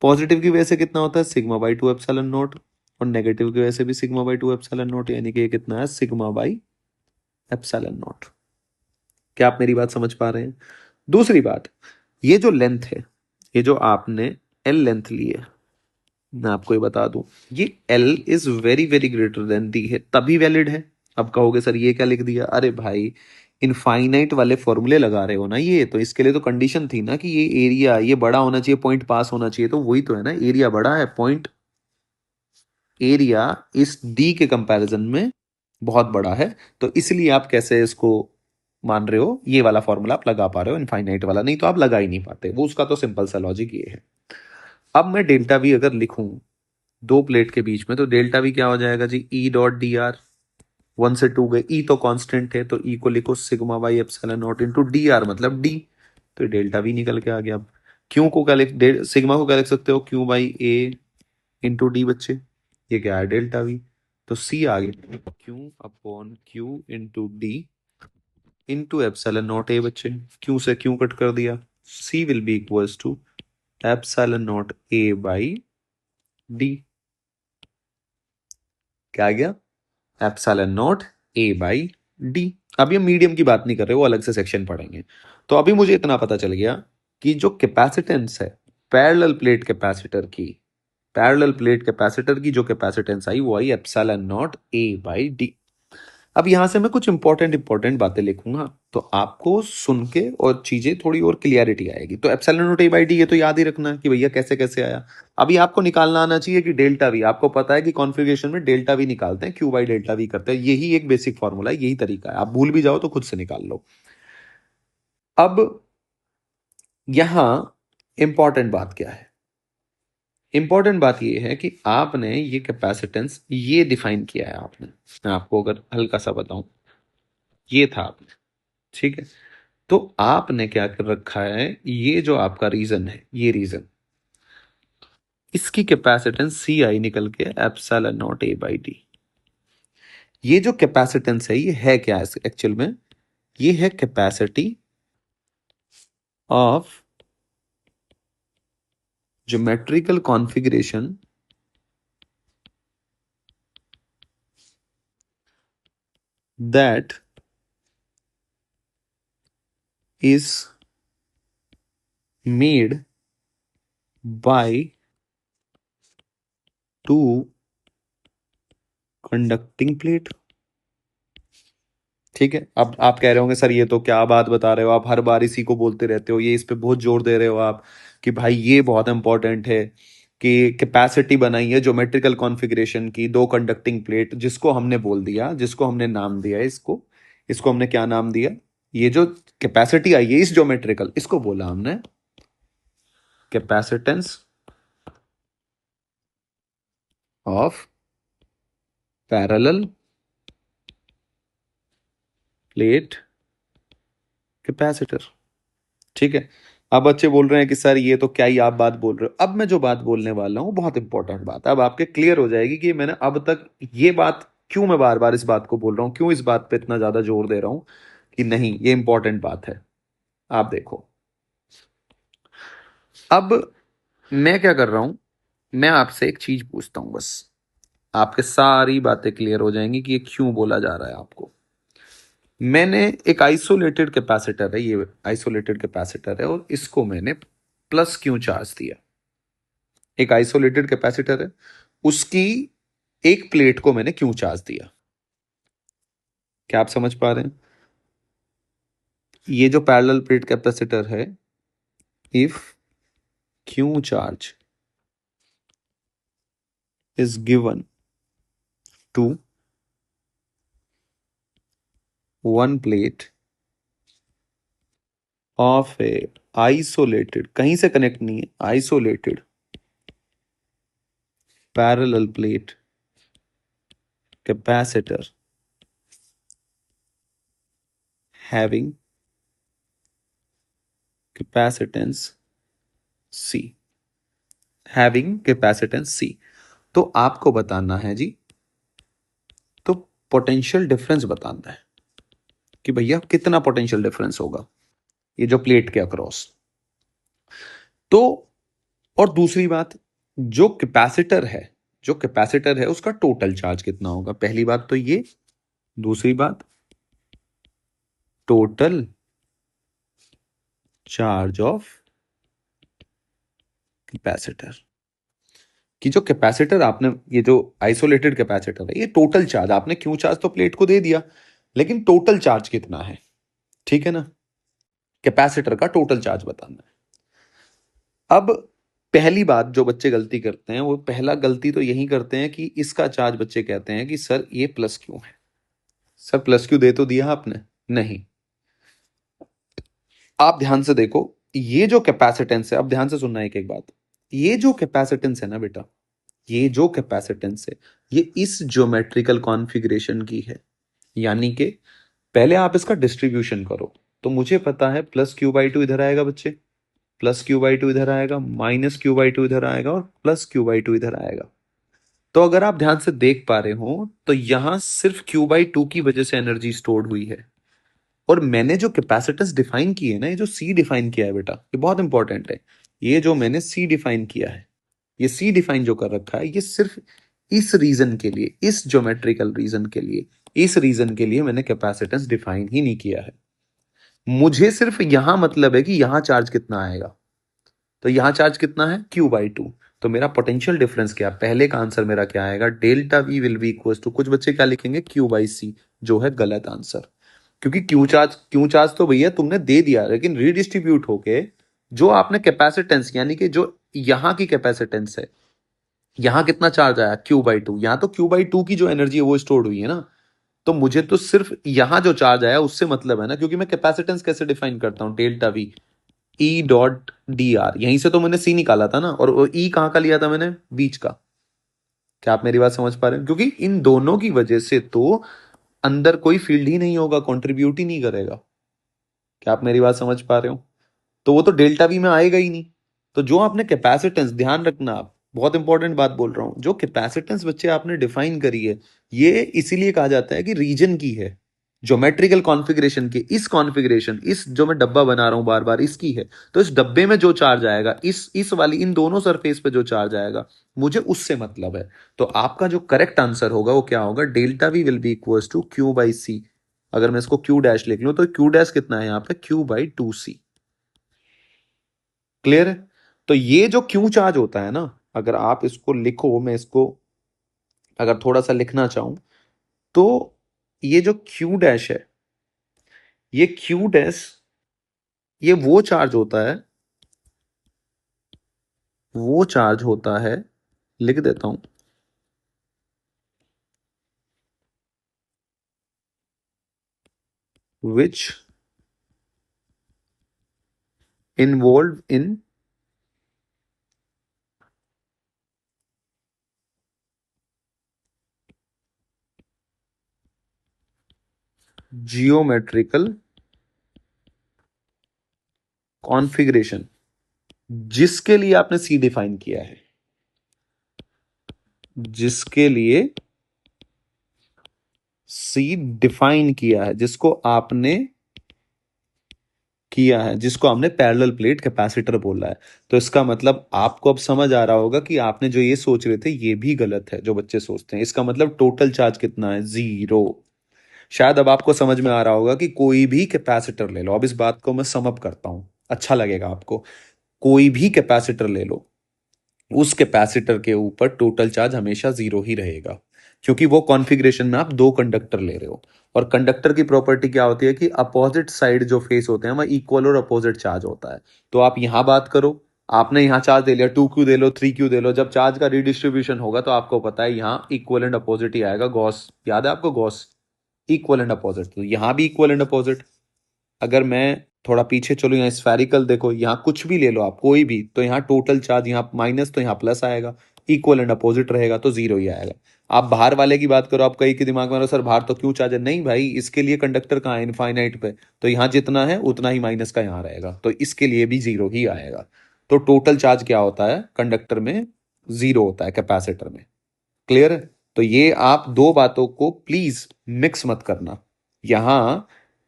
[SPEAKER 1] पॉजिटिव की वजह से कितना होता है? Sigma by two epsilon not, और नेगेटिव की वजह से भी sigma by two epsilon not, यानी कि ये कितना है? Sigma by epsilon not. क्या आप मेरी बात समझ पा रहे हैं? दूसरी बात, ये जो लेंथ है, ये जो आपने L लेंथ ली है, मैं आपको ये बता दूं, ये L is very very greater than D है, तभी वैलिड है। अब कहोगे सर ये क्या लिख दिया? अरे भाई, इनफाइनाइट वाले फॉर्मूले लगा रहे हो ना, ये तो इसके लिए तो कंडीशन थी ना कि ये एरिया ये बड़ा होना चाहिए, पॉइंट पास होना चाहिए, तो वही तो है ना, एरिया बड़ा है, पॉइंट एरिया इस डी के कंपैरिजन में बहुत बड़ा है, तो इसलिए आप कैसे इसको मान रहे हो, ये वाला फॉर्मूला आप लगा पा रहे हो, इनफाइनाइट वाला नहीं तो आप लगा ही नहीं पाते। वो उसका तो सिंपल सा लॉजिक ये है। अब मैं डेल्टा वी अगर लिखूं दो प्लेट के बीच में, तो डेल्टा वी क्या हो जाएगा जी? E dot D R. 1 से 2 गए, ई तो कांस्टेंट है, तो ई को लिखो sigma by epsilon not into D R, मतलब डी। तो डेल्टा वी निकल के आ गया। अब क्यू को क्या लिख, सिग्मा को क्या लिख सकते हो? Q by A into D बच्चे, ये क्या है? Delta V. तो सी आ गया Q upon Q into D into epsilon naught A बच्चे। क्यू से क्यू कट कर दिया, C will be equals to epsilon naught A by D. क्या आ गया? Epsilon naught A by D. अभी हम मीडियम की बात नहीं कर रहे, वो अलग से सेक्शन पढ़ेंगे। तो अभी मुझे इतना पता चल गया कि जो कैपेसिटेंस है पैरेलल प्लेट कैपेसिटर की, पैरेलल प्लेट कैपेसिटर की जो कैपेसिटेंस आई वो आई epsilon naught A by D. अब यहां से मैं कुछ इंपॉर्टेंट इंपॉर्टेंट बातें लिखूंगा, तो आपको सुन के और चीजें थोड़ी और क्लियरिटी आएगी। तो epsilon naught A by D ये तो याद ही रखना है कि भैया कैसे कैसे आया। अभी आपको निकालना आना चाहिए कि डेल्टा वी, आपको पता है कि कॉन्फ़िगरेशन में डेल्टा वी निकालते हैं, क्यू बाई डेल्टा वी करते हैं, यही एक बेसिक फॉर्मूला है, यही तरीका है। आप भूल भी जाओ तो खुद से निकाल लो। अब यहां इंपॉर्टेंट बात क्या है? इंपॉर्टेंट बात यह है कि आपने ये कैपेसिटेंस ये डिफाइन किया है आपने। मैं आपको अगर हल्का सा बताऊं, ये था आपने, ठीक है। तो आपने क्या कर रखा है, ये जो आपका रीजन है, ये रीजन, इसकी कैपेसिटेंस सी आई निकल के epsilon naught A by D. ये जो कैपेसिटेंस है ये है क्या एक्चुअल में? ये है capacity of geometrical configuration that is made by two conducting plate. ठीक है। अब आप कह रहे होंगे सर ये तो क्या बात बता रहे हो आप, हर बार इसी को बोलते रहते हो, ये इस पे बहुत जोर दे रहे हो आप कि भाई ये बहुत इंपॉर्टेंट है कि कैपेसिटी बनाई है ज्योमेट्रिकल कॉन्फ़िगरेशन की, दो कंडक्टिंग प्लेट, जिसको हमने बोल दिया, जिसको हमने नाम दिया इसको, इसको हमने क्या नाम दिया? ये जो कैपेसिटी आई है इस ज्योमेट्रिकल, इसको बोला हमने capacitance of parallel plate capacitor. ठीक है। अब बच्चे बोल रहे हैं कि सर ये तो क्या ही आप बात बोल रहे हो। अब मैं जो बात बोलने वाला हूं बहुत इंपॉर्टेंट बात है, अब आपके क्लियर हो जाएगी कि मैंने अब तक ये बात क्यों, मैं बार बार इस बात को बोल रहा हूं, क्यों इस बात पे इतना ज्यादा जोर दे रहा हूं कि नहीं ये इंपॉर्टेंट बात है। आप देखो, अब मैं क्या कर रहा हूं, मैं आपसे एक चीज पूछता हूं बस, आपके सारी बातें क्लियर हो जाएंगी कि ये क्यों बोला जा रहा है आपको। मैंने एक आइसोलेटेड कैपेसिटर है, ये आइसोलेटेड कैपेसिटर है, और इसको मैंने प्लस क्यों चार्ज दिया। एक आइसोलेटेड कैपेसिटर है, उसकी एक प्लेट को मैंने क्यों चार्ज दिया? क्या आप समझ पा रहे हैं? ये जो पैरेलल प्लेट कैपेसिटर है, if Q charge is given to one plate of a isolated, कहीं से कनेक्ट नहीं है, isolated parallel plate capacitor having capacitance C, having capacitance C. तो आपको बताना है जी, तो पोटेंशियल डिफरेंस बताना है कि भैया कितना पोटेंशियल डिफरेंस होगा ये जो प्लेट के अक्रॉस। तो और दूसरी बात, जो कैपेसिटर है, जो कैपेसिटर है उसका टोटल चार्ज कितना होगा, पहली बात तो ये। दूसरी बात, टोटल चार्ज ऑफ कैपेसिटर। कि जो कैपेसिटर आपने, ये जो आइसोलेटेड कैपेसिटर है, ये टोटल चार्ज आपने क्यू चार्ज तो प्लेट को दे दिया, लेकिन टोटल चार्ज कितना है, ठीक है ना, कैपेसिटर का टोटल चार्ज बताना है। अब पहली बात जो बच्चे गलती करते हैं, वो पहला गलती तो यही करते हैं कि इसका चार्ज बच्चे कहते हैं कि सर ये प्लस क्यों है। सर प्लस क्यों दे तो दिया आपने, नहीं। आप ध्यान से देखो, ये जो कैपेसिटेंस है, अब ध्यान से सुनना एक एक बात, ये जो कैपेसिटेंस है ना बेटा, ये जो कैपेसिटेंस है, ये इस ज्योमेट्रिकल कॉन्फ़िगरेशन की है। यानी कि पहले आप इसका डिस्ट्रीब्यूशन करो, तो मुझे पता है प्लस क्यू बाई टू इधर आएगा बच्चे, प्लस क्यू बाई टू इधर आएगा, माइनस क्यू बाई टू इधर आएगा, और प्लस क्यू बाई टू इधर आएगा। तो अगर आप ध्यान से देख पा रहे हो, तो यहां सिर्फ क्यू बाई टू की वजह से एनर्जी स्टोर्ड हुई है। और मैंने जो कैपेसिटेंस डिफाइन की है ना, ये जो सी डिफाइन किया है बेटा, ये बहुत इंपॉर्टेंट है। ये जो मैंने सी डिफाइन किया है, ये सी डिफाइन जो कर रखा है, ये सिर्फ इस रीजन के लिए, इस ज्योमेट्रिकल रीजन के लिए, इस रीजन के लिए मैंने कैपेसिटेंस डिफाइन ही नहीं किया है। मुझे सिर्फ यहां मतलब है कि यहां चार्ज कितना आएगा, तो यहां चार्ज कितना है, क्यू बाई टू। तो मेरा पोटेंशियल डिफरेंस क्या, पहले का आंसर मेरा क्या आएगा, delta V will be equal to, कुछ बच्चे क्या लिखेंगे, क्यू बाई सी, जो है गलत आंसर। क्योंकि क्यू चार्ज तो भैया तुमने दे दिया, लेकिन रीडिस्ट्रीब्यूट होके जो आपने कैपेसिटेंस, यानी कि जो यहां की कैपेसिटेंस है, यहां कितना चार्ज आया, क्यू बाई टू, यहां तो क्यू बाई टू की जो एनर्जी है वो स्टोर्ड हुई है ना। तो मुझे तो सिर्फ यहां जो चार्ज आया उससे मतलब है ना, क्योंकि मैं कैपेसिटेंस कैसे डिफाइन करता हूं, delta V E dot D are, यहीं से तो मैंने सी निकाला था ना, और ई कहां का लिया था मैंने, बीच का। क्या आप मेरी बात समझ पा रहे हैं, क्योंकि इन दोनों की वजह से तो अंदर कोई फील्ड ही नहीं होगा, कंट्रीब्यूट ही नहीं करेगा। क्या आप मेरी बात समझ पा रहे हो, तो वो तो डेल्टा वी में आएगा ही नहीं। तो जो आपने कैपेसिटेंस, ध्यान रखना, आप बहुत इंपॉर्टेंट बात बोल रहा हूं, जो कैपेसिटेंस बच्चे आपने डिफाइन करी है, ये इसीलिए कहा जाता है कि रीजन की है, ज्योमेट्रिकल कॉन्फ़िगरेशन की, इस कॉन्फ़िगरेशन, इस जो मैं डब्बा बना रहा हूं बार बार, इसकी है। तो इस डब्बे में जो चार्ज आएगा, इस वाली, इन दोनों सरफेस पे जो चार्ज आएगा, मुझे उससे मतलब है। तो आपका जो करेक्ट आंसर होगा वो क्या होगा, delta V will be equal to Q by C. अगर मैं इसको क्यू डैश लिख लूं, तो क्यू डैश कितना है यहाँ पे, Q by two C. Clear है। तो ये जो क्यू चार्ज होता है ना, अगर आप इसको लिखो, मैं इसको अगर थोड़ा सा लिखना चाहूं, तो ये जो क्यू डैश है, ये क्यू डैश, ये वो चार्ज होता है, वो चार्ज होता है, लिख देता हूं, which involve in geometrical configuration, जिसके लिए आपने सी डिफाइन किया है, जिसके लिए सी डिफाइन किया है, जिसको आपने किया है, जिसको हमने पैरेलल प्लेट कैपेसिटर बोला है। तो इसका मतलब आपको अब समझ आ रहा होगा कि आपने जो ये सोच रहे थे ये भी गलत है, जो बच्चे सोचते हैं। इसका मतलब टोटल चार्ज कितना है, जीरो। शायद अब आपको समझ में आ रहा होगा कि कोई भी कैपेसिटर ले लो, अब इस बात को मैं सम अप करता हूं, अच्छा लगेगा आपको। कोई भी कैपेसिटर ले लो, उस कैपेसिटर के ऊपर टोटल चार्ज हमेशा जीरो ही रहेगा, क्योंकि वो कॉन्फ़िगरेशन में आप दो कंडक्टर ले रहे हो। और कंडक्टर की प्रॉपर्टी क्या होती है कि अपोजिट साइड जो फेस होते हैं वह इक्वल और अपोजिट चार्ज होता है। तो आप यहां बात करो, आपने यहां चार्ज दे लिया, 2Q दे लो, 3Q दे लो, जब चार्ज का रिडिस्ट्रीब्यूशन होगा तो आपको पता है यहां इक्वल एंड अपोजिट ही आएगा। गॉस याद है आपको, गॉस, इक्वल एंड अपोजिट, तो यहां भी इक्वल एंड अपोजिट। अगर मैं थोड़ा पीछे चलो, यहाँ स्फेरिकल देखो, यहाँ कुछ भी ले लो आप, कोई भी, तो यहाँ टोटल चार्ज, यहाँ माइनस तो यहाँ प्लस आएगा, इक्वल एंड अपोजिट रहेगा तो जीरो ही आएगा। आप बाहर वाले की बात करो, आप कई के दिमाग में सर बाहर तो क्यों चार्ज है, नहीं भाई, इसके लिए कंडक्टर कहाँ है, इनफाइनाइट पे, तो यहाँ जितना है उतना ही माइनस का यहाँ रहेगा, तो इसके लिए भी जीरो ही आएगा। तो टोटल चार्ज क्या होता है कंडक्टर में, जीरो होता है कैपेसिटर में। क्लियर है। तो ये आप दो बातों को प्लीज मिक्स मत करना यहां।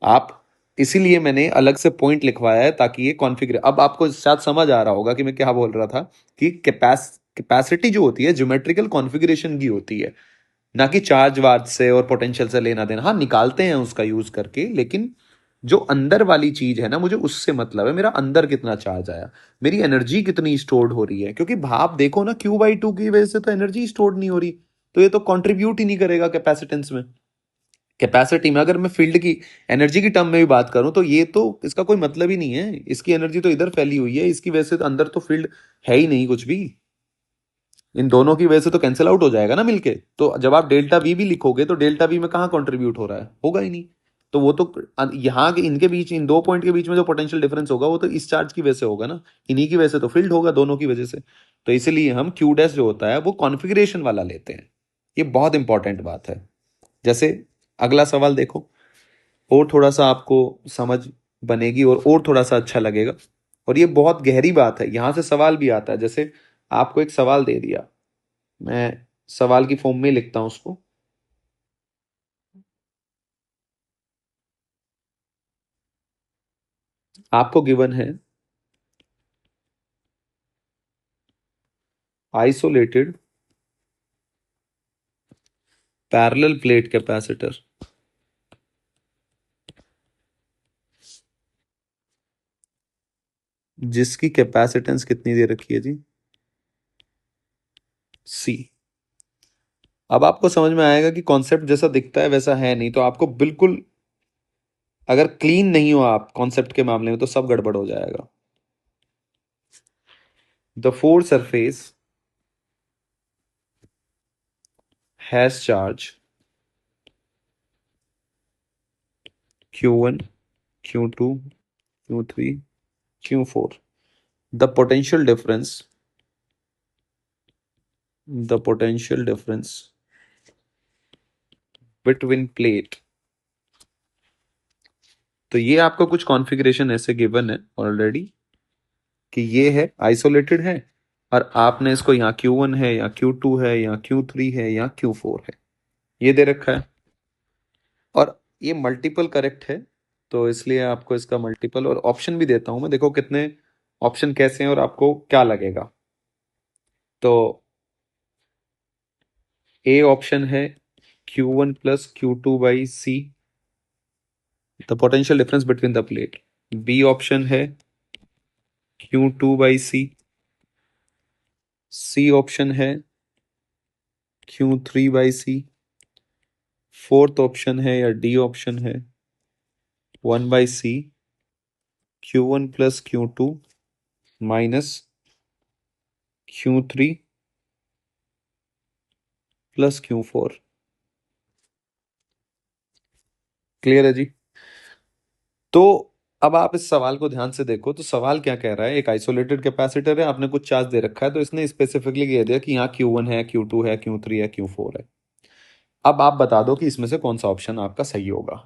[SPEAKER 1] आप, इसीलिए मैंने अलग से पॉइंट लिखवाया है ताकि ये कॉन्फ़िगर, अब आपको शायद समझ आ रहा होगा कि मैं क्या बोल रहा था, कि कैपेसिटी जो होती है ज्योमेट्रिकल कॉन्फ़िगरेशन की होती है, ना कि चार्ज वार्ज से और पोटेंशियल से लेना देना। हाँ, निकालते हैं उसका यूज करके, लेकिन जो अंदर वाली चीज है ना, मुझे उससे मतलब है, मेरा अंदर कितना चार्ज आया, मेरी एनर्जी कितनी स्टोर्ड हो रही है। क्योंकि भाप देखो ना, Q/2 की वजह से तो एनर्जी स्टोर्ड नहीं हो रही, तो ये तो कंट्रीब्यूट ही नहीं करेगा कैपेसिटेंस में। कैपेसिटी में अगर मैं फील्ड की एनर्जी की टर्म में भी बात करूं तो ये तो इसका कोई मतलब ही नहीं है, इसकी एनर्जी तो इधर फैली हुई है, इसकी वजह से तो अंदर तो फील्ड है ही नहीं कुछ भी। इन दोनों की वजह से तो कैंसिल आउट हो जाएगा ना मिलके। तो जब आप डेल्टा वी भी लिखोगे तो डेल्टा वी में कहाँ कंट्रीब्यूट हो रहा है, होगा ही नहीं। तो वो तो यहाँ के इनके बीच, इन दो पॉइंट के बीच में जो पोटेंशियल डिफरेंस होगा वो तो इस चार्ज की वजह से होगा ना, इन्हीं की वजह से तो फील्ड होगा, दोनों की वजह से। तो इसलिए हम क्यू डैश जो होता है वो कॉन्फ़िगरेशन वाला लेते हैं। ये बहुत इंपॉर्टेंट बात है। जैसे अगला सवाल देखो, और थोड़ा सा आपको समझ बनेगी और थोड़ा सा अच्छा लगेगा। और ये बहुत गहरी बात है, यहां से सवाल भी आता है। जैसे आपको एक सवाल दे दिया, मैं सवाल की फॉर्म में लिखता हूं उसको। आपको गिवन है आइसोलेटेड पैरेलल प्लेट कैपेसिटर जिसकी कैपेसिटेंस कितनी दे रखी है जी, सी। अब आपको समझ में आएगा कि कॉन्सेप्ट जैसा दिखता है वैसा है नहीं, तो आपको बिल्कुल, अगर क्लीन नहीं हो आप कॉन्सेप्ट के मामले में तो सब गड़बड़ हो जाएगा। The four surface has charge Q1, Q2, Q3, Q4. The potential difference, the potential difference between plate। तो ये आपको कुछ कॉन्फ़िगरेशन ऐसे गिवन है ऑलरेडी कि ये है आइसोलेटेड है, और आपने इसको यहाँ Q1 है या Q2 है या Q3 है या Q4 है, ये दे रखा है। और ये मल्टीपल करेक्ट है, तो इसलिए आपको इसका मल्टीपल और ऑप्शन भी देता हूं मैं, देखो कितने ऑप्शन कैसे हैं और आपको क्या लगेगा। तो ए ऑप्शन है Q1 plus Q2 by C, the potential difference between the plate। B option है Q2 by C। C option है Q3 by C। Fourth option है या डी ऑप्शन है 1/C, Q1 plus Q2 minus Q3 plus Q4। Clear है जी। तो अब आप इस सवाल को ध्यान से देखो, तो सवाल क्या कह रहा है, एक आइसोलेटेड कैपेसिटर है, आपने कुछ चार्ज दे रखा है, तो इसने स्पेसिफिकली कह दिया कि यहाँ Q1 है, Q2 है, Q3 है, Q4 है। अब आप बता दो कि इसमें से कौन सा ऑप्शन आपका सही होगा।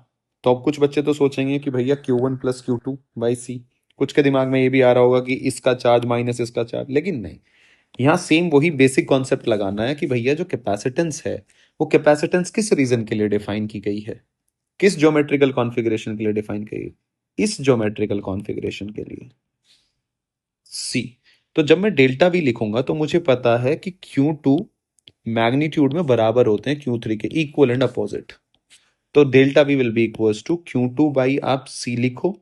[SPEAKER 1] तो अब कुछ बच्चे तो सोचेंगे कि भैया Q1 plus Q2 by C। कुछ के दिमाग में ये भी आ रहा होगा कि इसका चार्ज माइनस इसका चार्ज, लेकिन नहीं। यहाँ सेम वही बेसिक कॉन्सेप्ट लगाना है कि भैया जो कैपेसिटेंस है, वो कैपेसिटेंस किस रीजन के लिए डिफाइन की गई है, किस ज्योमेट्रिकल कॉन्फ़िगरेशन के लिए डिफाइन की गई, इस ज्योमेट्रिकल कॉन्फ़िगरेशन के लिए, सी। तो जब मैं डेल्टा वी लिखूंगा तो मुझे पता है कि Q2 मैग्नीट्यूड में बराबर होते हैं Q3 के, इक्वल एंड अपोजिट। तो delta V will be equals to Q2 बाई आप C लिखो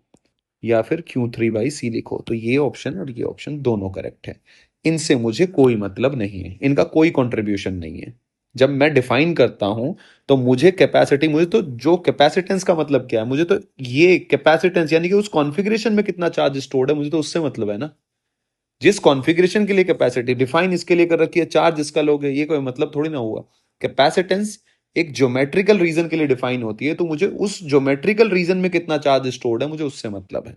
[SPEAKER 1] या फिर Q3 बाई C लिखो। तो ये ऑप्शन और ये ऑप्शन दोनों करेक्ट है। इनसे मुझे कोई मतलब नहीं है, इनका कोई कंट्रीब्यूशन नहीं है। जब मैं डिफाइन करता हूं तो मुझे कैपेसिटी, मुझे तो जो कैपेसिटेंस का मतलब क्या है, मुझे तो ये कैपेसिटेंस यानी कि उस कॉन्फ़िगरेशन में कितना चार्ज स्टोर्ड है, मुझे तो उससे मतलब है ना। जिस कॉन्फ़िगरेशन के लिए कैपेसिटी डिफाइन इसके लिए कर रखी है, चार्ज इसका लोगे, ये कोई मतलब थोड़ी ना हुआ। कैपेसिटेंस एक ज्योमेट्रिकल रीजन के लिए डिफाइन होती है, तो मुझे उस ज्योमेट्रिकल रीजन में कितना चार्ज स्टोर्ड है, मुझे उससे मतलब है।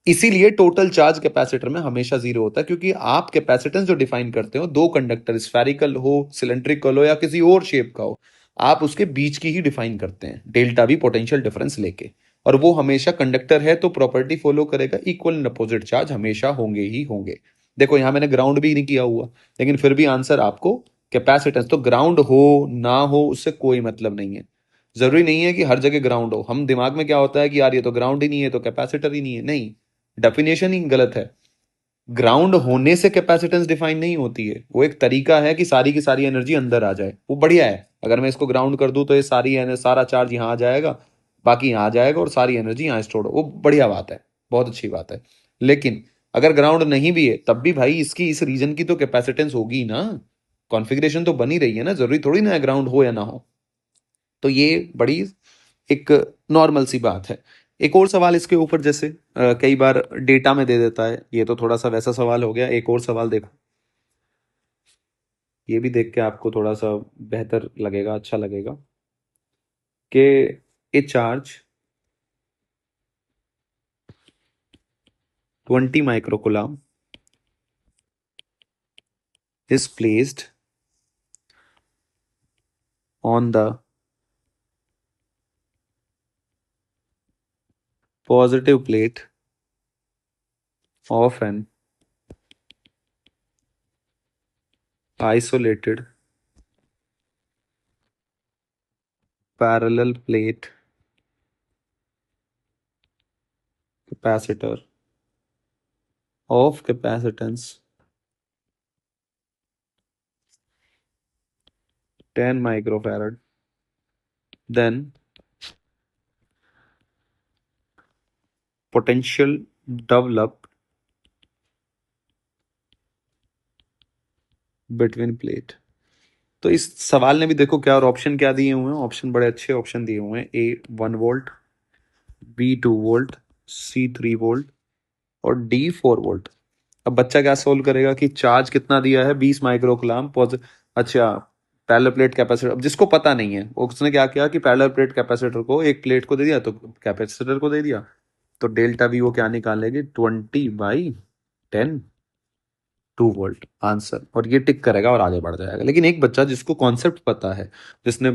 [SPEAKER 1] इसीलिए टोटल चार्ज कैपेसिटर में हमेशा जीरो होता है, क्योंकि आप कैपेसिटेंस जो डिफाइन करते हो, दो कंडक्टर स्फेरिकल हो, सिलेंड्रिकल हो या किसी और शेप का हो, आप उसके बीच की ही डिफाइन करते हैं, डेल्टा भी पोटेंशियल डिफरेंस लेके। और वो हमेशा कंडक्टर है तो प्रॉपर्टी फॉलो करेगा, इक्वल एंड अपोजिट चार्ज हमेशा होंगे ही होंगे। देखो यहां मैंने ग्राउंड भी नहीं किया हुआ, लेकिन फिर भी आंसर आपको कैपेसिटेंस। तो ग्राउंड हो ना हो उससे कोई मतलब नहीं है। जरूरी नहीं है कि हर जगह ग्राउंड हो। हम दिमाग में क्या होता है कि यार ये तो ग्राउंड ही नहीं है तो कैपेसिटर ही नहीं है, नहीं, डेफिनेशन ही गलत है। ग्राउंड होने से कैपेसिटेंस डिफाइन नहीं होती है, वो एक तरीका है कि सारी की सारी एनर्जी अंदर आ जाए, वो बढ़िया है। अगर मैं इसको ग्राउंड कर दूं तो ये सारी सारा चार्ज यहां आ जाएगा, बाकी यहाँ आ जाएगा और सारी एनर्जी यहाँ स्टोर हो, वो बढ़िया बात है, बहुत अच्छी बात है। लेकिन अगर ग्राउंड नहीं भी है तब भी भाई इसकी इस रीजन की तो कैपेसिटेंस होगी ना, कॉन्फ़िगरेशन तो बनी रही है ना, जरूरी थोड़ी ना है ग्राउंड हो या ना हो। तो ये बड़ी एक नॉर्मल सी बात है। एक और सवाल इसके ऊपर, जैसे कई बार डेटा में दे देता है, ये तो थोड़ा सा वैसा सवाल हो गया। एक और सवाल देखो, ये भी देख के आपको थोड़ा सा बेहतर लगेगा, अच्छा लगेगा कि ए charge 20 microcoulomb is placed on the positive plate of an isolated parallel plate capacitor of capacitance 10 microfarad, then potential developed between plate। तो इस सवाल ने भी देखो क्या, और ऑप्शन क्या दिए हुए हैं, ऑप्शन बड़े अच्छे ऑप्शन दिए हुए हैं। ए 1 वोल्ट, बी 2 वोल्ट, सी 3 वोल्ट और डी 4 वोल्ट। अब बच्चा क्या सोल्व करेगा कि चार्ज कितना दिया है, 20 माइक्रोकुलाम अच्छा पैरेलल प्लेट कैपेसिटर। अब जिसको पता नहीं है वो उसने क्या किया कि पैरेलल प्लेट कैपेसिटर को एक प्लेट को दे दिया तो कैपेसिटर को दे दिया। तो डेल्टा वी वो क्या निकालेगी, 20/10, 2 वोल्ट आंसर, और ये टिक करेगा और आगे बढ़ जाएगा। लेकिन एक बच्चा जिसको कॉन्सेप्ट पता है, जिसने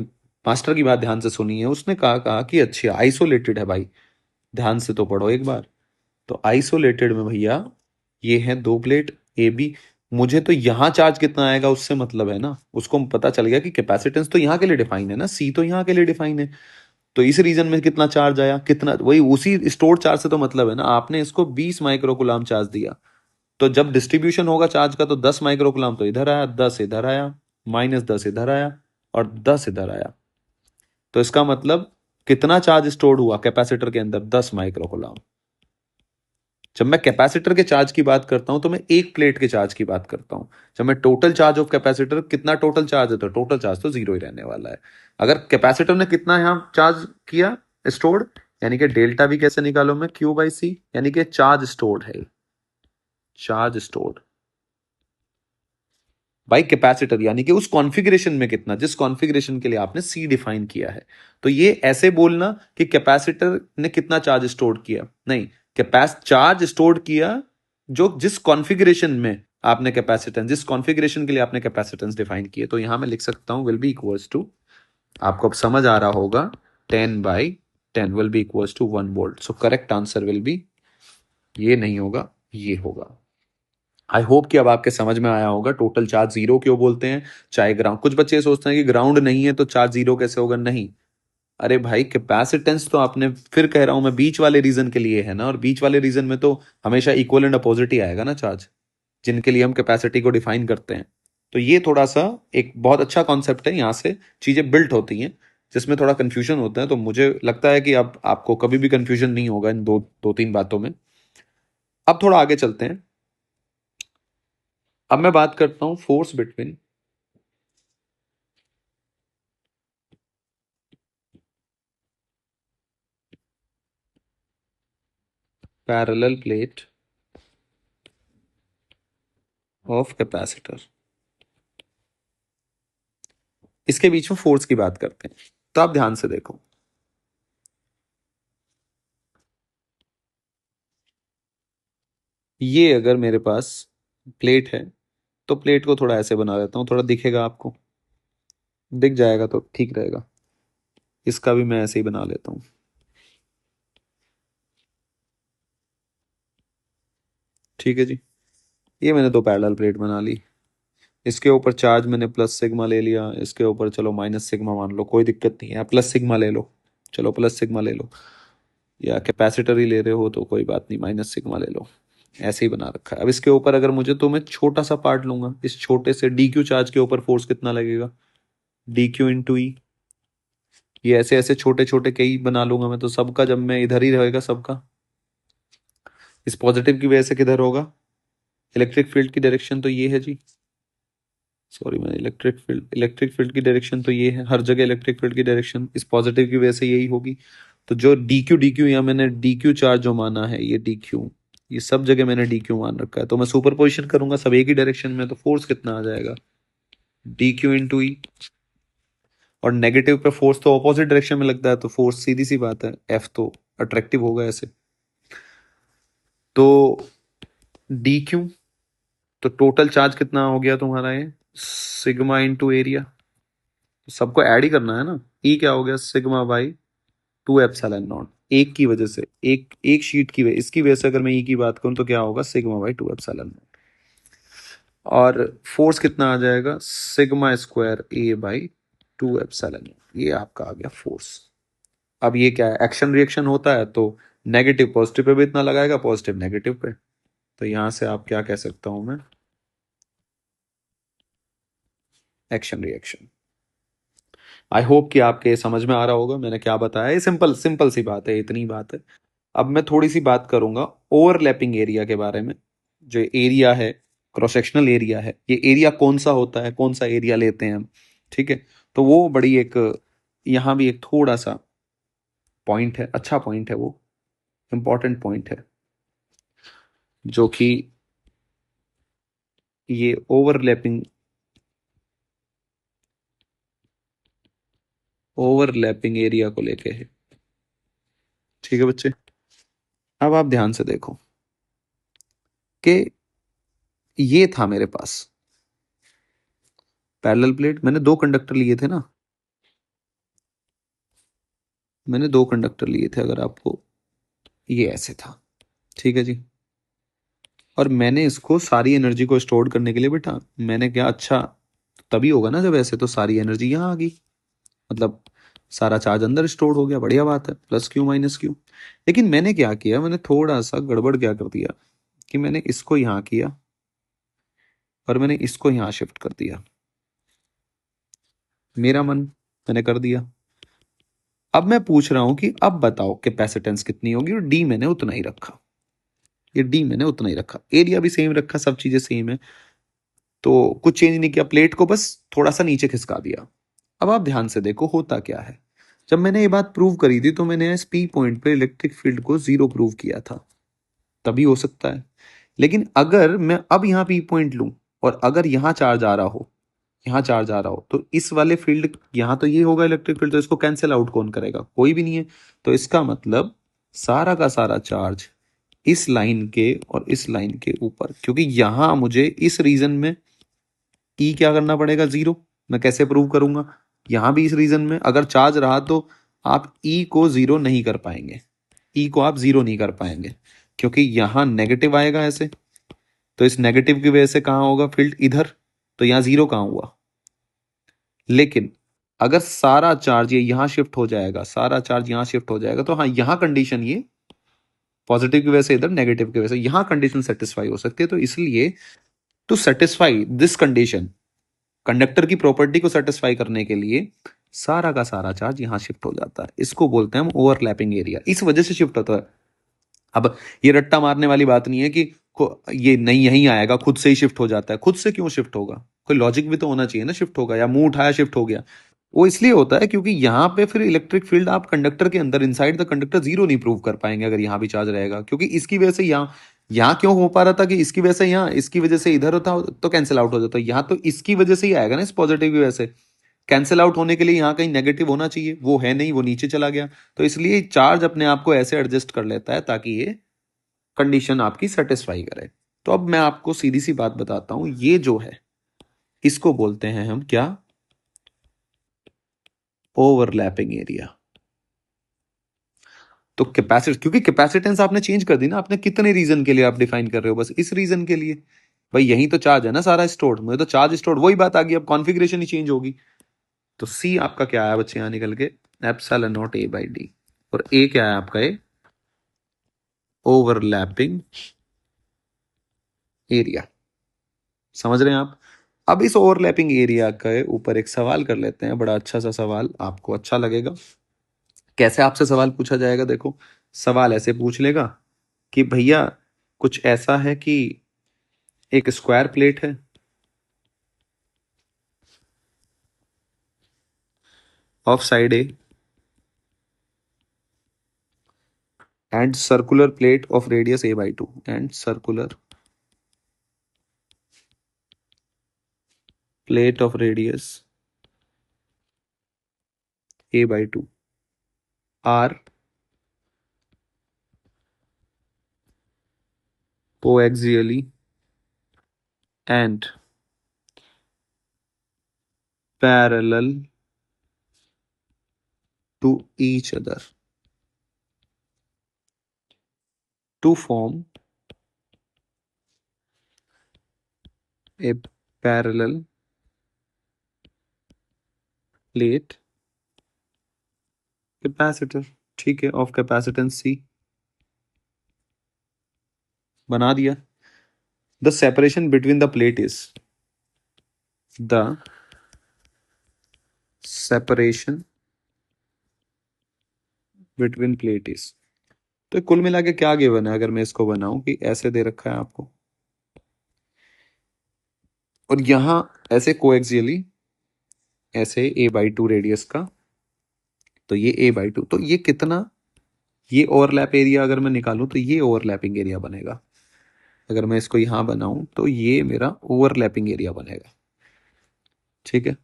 [SPEAKER 1] मास्टर की बात ध्यान से सुनी है, उसने कहा कि अच्छा आइसोलेटेड है भाई, ध्यान से तो पढ़ो एक बार। तो आइसोलेटेड में भैया ये है 2 प्लेट ए बी। मुझे तो यहाँ चार्ज कितना आएगा उससे मतलब है ना, उसको पता चल गया कि कैपेसिटेंस तो यहाँ के लिए डिफाइन है ना, सी तो यहाँ के लिए डिफाइन है। तो इस रीजन में कितना चार्ज आया, कितना, वही उसी स्टोर चार्ज से तो मतलब है ना। आपने इसको 20 माइक्रोकुलाम चार्ज दिया, तो जब डिस्ट्रीब्यूशन होगा चार्ज का तो 10 माइक्रोकुलाम तो इधर आया, 10 इधर आया, -10 इधर आया और 10 इधर आया। तो इसका मतलब कितना चार्ज स्टोर हुआ कैपेसिटर के अंदर, 10 माइक्रोकुलाम। जब मैं कैपेसिटर के चार्ज की बात करता हूं तो मैं एक प्लेट के चार्ज की बात करता हूं। जब मैं टोटल चार्ज ऑफ कैपेसिटर, कितना टोटल चार्ज है, तो टोटल चार्ज तो जीरो ही रहने वाला है। अगर कैपेसिटर ने कितना यहां चार्ज किया स्टोर्ड, यानी कि डेल्टा भी कैसे निकालो मैं, Q/C, यानी कि चार्ज स्टोर्ड है, चार्ज स्टोर्ड बाई कैपेसिटर, यानी कि उस कॉन्फ़िगरेशन में कितना, जिस कॉन्फ़िगरेशन के लिए आपने सी डिफाइन किया है। तो ये ऐसे बोलना कि कैपेसिटर ने कितना चार्ज स्टोर किया, नहीं, कैपेस चार्ज स्टोर किया जो जिस कॉन्फ़िगरेशन में आपने कैपेसिटेंस, जिस कॉन्फ़िगरेशन के लिए आपने कैपेसिटेंस डिफाइन किए। तो यहां मैं लिख सकता हूं विल बी इक्वल्स टू, आपको अब समझ आ रहा होगा, 10/10 will be equals to 1 volt. So correct answer will be, ये नहीं होगा, ये होगा। आई होप कि अब आपके समझ में आया होगा टोटल चार्ज जीरो क्यों बोलते हैं। चाहे ग्राउंड, कुछ बच्चे सोचते हैं कि ग्राउंड नहीं है तो चार्ज जीरो कैसे होगा, नहीं। अरे भाई कैपेसिटेंस तो आपने, फिर कह रहा हूं मैं, बीच वाले रीजन के लिए है ना, और बीच वाले रीजन में तो हमेशा इक्वल एंड अपोजिट ही आएगा ना चार्ज, जिनके लिए हम कैपेसिटी को डिफाइन करते हैं। तो ये थोड़ा सा एक बहुत अच्छा कॉन्सेप्ट है, यहाँ से चीजें बिल्ट होती हैं, जिसमें थोड़ा कंफ्यूजन होता है। तो मुझे लगता है कि अब आपको कभी भी कंफ्यूजन नहीं होगा इन दो दो तीन बातों में। अब थोड़ा आगे चलते हैं। अब मैं बात करता हूं force between parallel plate of capacitor, इसके बीच में फोर्स की बात करते हैं। तो आप ध्यान से देखो, ये अगर मेरे पास प्लेट है तो प्लेट को थोड़ा ऐसे बना देता हूं, थोड़ा दिखेगा आपको, दिख जाएगा तो ठीक रहेगा। इसका भी मैं ऐसे ही बना लेता हूं, ठीक है जी। ये मैंने तो पैरेलल प्लेट बना ली, इसके ऊपर चार्ज मैंने प्लस सिग्मा ले लिया, इसके ऊपर चलो माइनस सिग्मा मान लो, कोई दिक्कत नहीं है, प्लस सिग्मा ले लो, चलो प्लस सिग्मा ले लो, या कैपेसिटर ही ले रहे हो तो कोई बात नहीं, माइनस सिग्मा ले लो। ऐसे ही बना रखा है। अब इसके ऊपर अगर मुझे, तो मैं छोटा सा पार्ट लूंगा, इस छोटे से डी क्यू चार्ज के ऊपर फोर्स कितना लगेगा, डी क्यू इंटू ई। ये ऐसे ऐसे छोटे छोटे कई बना लूंगा मैं, तो सबका जब मैं इधर ही रहेगा सबका, इस पॉजिटिव की वजह से किधर होगा, इलेक्ट्रिक फील्ड की डायरेक्शन तो ये है जी, सॉरी मैं इलेक्ट्रिक फील्ड की डायरेक्शन तो ये है, हर जगह इलेक्ट्रिक फील्ड की डायरेक्शन इस पॉजिटिव की वजह से यही होगी। तो जो डी क्यू या मैंने डी क्यू चार्ज जो माना है, ये डी क्यू, ये सब जगह मैंने डी क्यू मान रखा है, तो मैं सुपर पोजिशन करूंगा सब एक ही डायरेक्शन में, तो फोर्स कितना आ जाएगा, डी क्यू इंटू ई। और नेगेटिव पे फोर्स तो ऑपोजिट डायरेक्शन में लगता है, तो फोर्स सीधी सी बात है, एफ तो अट्रैक्टिव होगा ऐसे। तो डी क्यू, तो टोटल चार्ज कितना हो गया तुम्हारा ये, सिग्मा इंटू एरिया, सबको ऐड ही करना है ना। ई क्या हो गया, sigma by two epsilon not, एक की वजह से, एक एक शीट की वजह, इसकी वजह से अगर मैं ई की बात करूं तो क्या होगा, sigma by two epsilon not. और फोर्स कितना आ जाएगा, sigma square A by two epsilon not, ये आपका आ गया फोर्स। अब ये क्या है, एक्शन रिएक्शन होता है, तो नेगेटिव पॉजिटिव पे भी इतना लगाएगा, पॉजिटिव नेगेटिव पे, तो यहां से आप क्या कह सकता हूं मैं, एक्शन रिएक्शन। आई होप कि आपके समझ में आ रहा होगा मैंने क्या बताया, ये सिंपल सिंपल सी बात है, इतनी बात है। अब मैं थोड़ी सी बात करूंगा ओवरलैपिंग एरिया के बारे में। जो एरिया है, क्रॉस सेक्शनल एरिया है, ये एरिया कौन सा होता है, कौन सा एरिया लेते हैं हम, ठीक है। तो वो बड़ी एक, यहाँ भी एक थोड़ा सा पॉइंट है, अच्छा पॉइंट है वो, इंपॉर्टेंट पॉइंट है, जो कि ये ओवरलैपिंग एरिया को लेके है, ठीक है बच्चे। अब आप ध्यान से देखो कि ये था मेरे पास पैरेलल प्लेट, मैंने दो कंडक्टर लिए थे ना, मैंने दो कंडक्टर लिए थे, अगर आपको, ये ऐसे था, ठीक है जी। और मैंने इसको सारी एनर्जी को स्टोर करने के लिए बैठा, मैंने क्या, अच्छा तभी होगा ना जब ऐसे, तो सारी एनर्जी यहाँ आ गई, मतलब सारा चार्ज अंदर स्टोर हो गया, बढ़िया बात है, प्लस क्यू माइनस क्यू। लेकिन मैंने क्या किया, मैंने थोड़ा सा गड़बड़ क्या कर दिया, कि मैंने इसको यहाँ किया और मैंने इसको यहाँ शिफ्ट कर दिया, मेरा मन, मैंने कर दिया। अब मैं पूछ रहा हूं कि अब बताओ कैपेसिटेंस कितनी होगी, और डी मैंने उतना ही रखा, ये डी मैंने उतना ही रखा, एरिया भी सेम रखा, सब चीजें सेम है, तो कुछ चेंज नहीं किया, प्लेट को बस थोड़ा सा नीचे खिसका दिया। अब आप ध्यान से देखो होता क्या है, जब मैंने ये बात प्रूव करी थी तो मैंने इस पी पॉइंट पे इलेक्ट्रिक फील्ड को जीरो प्रूव किया था, तभी हो सकता है। लेकिन अगर मैं अब यहाँ पी पॉइंट लूं, और अगर यहाँ चार्ज आ रहा हो, यहाँ चार्ज आ रहा हो, तो इस वाले फील्ड, यहाँ तो ये होगा इलेक्ट्रिक फील्ड, तो इसको कैंसिल आउट कौन करेगा, कोई भी नहीं है। तो इसका मतलब सारा का सारा चार्ज इस लाइन के और इस लाइन के ऊपर, क्योंकि यहां मुझे इस रीजन में ई क्या करना पड़ेगा, जीरो। मैं कैसे प्रूव करूंगा, यहां भी इस रीजन में अगर चार्ज रहा तो आप ई को जीरो नहीं कर पाएंगे, ई को आप जीरो नहीं कर पाएंगे, क्योंकि यहां नेगेटिव आएगा ऐसे, तो इस नेगेटिव की वजह से कहां होगा फील्ड, इधर, तो यहां जीरो कहां हुआ। लेकिन अगर सारा चार्ज ये यहां शिफ्ट हो जाएगा, सारा चार्ज यहां शिफ्ट हो जाएगा, तो हाँ यहां कंडीशन ये पॉजिटिव की वजह से इधर, नेगेटिव की वजह से यहां कंडीशन सेटिस्फाई हो सकती है। तो इसलिए to satisfy this condition, conductor की प्रॉपर्टी को सेटिस्फाई करने के लिए सारा का सारा चार्ज यहां शिफ्ट हो जाता है, इसको बोलते हैं हम ओवरलैपिंग एरिया, इस वजह से शिफ्ट होता है। अब ये रट्टा मारने वाली बात नहीं है कि ये नहीं यहीं आएगा, खुद से ही शिफ्ट हो जाता है, खुद से क्यों शिफ्ट होगा, कोई लॉजिक भी तो होना चाहिए ना, शिफ्ट होगा, या मुंह उठाया शिफ्ट हो गया। वो इसलिए होता है क्योंकि यहाँ पे फिर इलेक्ट्रिक फील्ड आप कंडक्टर के अंदर इनसाइड द कंडक्टर जीरो नहीं प्रूव कर पाएंगे अगर यहाँ भी चार्ज रहेगा, क्योंकि इसकी वजह से यहाँ, यहाँ क्यों हो पा रहा था कि इसकी वजह से यहाँ, इसकी वजह से इधर होता तो कैंसिल आउट हो जाता, यहाँ तो इसकी वजह से ही आएगा ना, इस पॉजिटिव की वजह से। कैंसिल आउट होने के लिए यहाँ कहीं नेगेटिव होना चाहिए, वो है नहीं, वो नीचे चला गया, तो इसलिए चार्ज अपने आप को ऐसे एडजस्ट कर लेता है ताकि ये कंडीशन आपकी सेटिस्फाई करे। तो अब मैं आपको सीधी सी बात बताता हूं, ये जो है इसको बोलते हैं हम क्या, ओवरलैपिंग एरिया। तो कैपेसिटी, क्योंकि कैपेसिटेंस आपने चेंज कर दी ना, आपने कितने रीजन के लिए आप डिफाइन कर रहे हो, बस इस रीजन के लिए, भाई यही तो चार्ज है ना सारा स्टोर्ड, मुझे तो चार्ज स्टोर्ड, वही बात आ गई, अब कॉन्फ़िगरेशन ही चेंज होगी। तो सी आपका क्या आया बच्चे यहां निकल के, epsilon naught A by D, और ए क्या है आपका, ए ओवरलैपिंग एरिया। समझ रहे हैं आप, अब इस ओवरलैपिंग एरिया के ऊपर एक सवाल कर लेते हैं, बड़ा अच्छा सा सवाल, आपको अच्छा लगेगा। कैसे आपसे सवाल पूछा जाएगा? देखो, सवाल ऐसे पूछ लेगा कि भैया कुछ ऐसा है कि एक स्क्वायर प्लेट है of side A and circular plate of radius a/2 and circular plate of radius a/2 are coaxially and parallel to each other to form a parallel plate capacitor, ठीक है, ऑफ कैपेसिटेंस C। बना दिया। The separation between the plate is the separation between plate is. तो कुल मिला के क्या given है अगर मैं इसको बनाऊं कि ऐसे दे रखा है आपको, और यहां ऐसे कोएक्सियली ऐसे a/2 रेडियस का, तो ये a/2, तो ये कितना, ये ओवरलैप एरिया अगर मैं निकालूं तो ये ओवरलैपिंग एरिया बनेगा। अगर मैं इसको यहां बनाऊं तो ये मेरा ओवरलैपिंग एरिया बनेगा, ठीक है।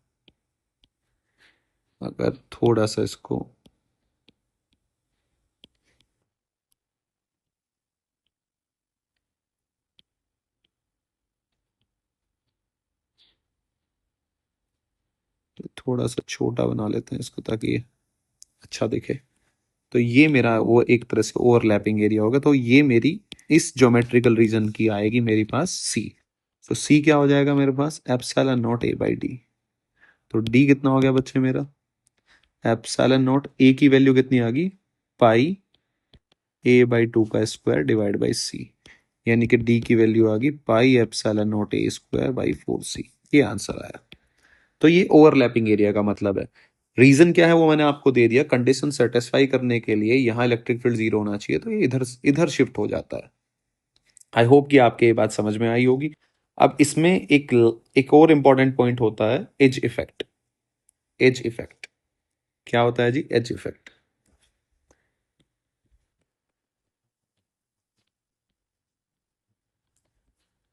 [SPEAKER 1] अगर थोड़ा सा इसको थोड़ा सा छोटा बना लेते हैं इसको ताकि ये अच्छा दिखे। तो ये मेरा वो एक तरह से ओवरलैपिंग एरिया होगा, तो ये मेरी इस ज्योमेट्रिकल रीजन की आएगी मेरे पास सी। तो सी क्या हो जाएगा मेरे पास? Epsilon not a/d। तो डी कितना हो गया बच्चे मेरा? एप्सिलॉन नॉट ए की वैल्यू कितनी आ गई? पाई a/2 का स्क्वायर डिवाइड बाई सी, यानी कि डी की वैल्यू आ गई पाई epsilon not a square by 4c। ये आंसर आया। तो ये ओवरलैपिंग एरिया का मतलब है। रीजन क्या है वो मैंने आपको दे दिया। कंडीशन सेटिस्फाई करने के लिए यहाँ इलेक्ट्रिक फील्ड जीरो होना चाहिए, तो ये इधर इधर शिफ्ट हो जाता है। आई होप कि आपके ये बात समझ में आई होगी। अब इसमें एक और इंपॉर्टेंट पॉइंट होता है, एज इफेक्ट। एज इफेक्ट क्या होता है जी? Edge effect.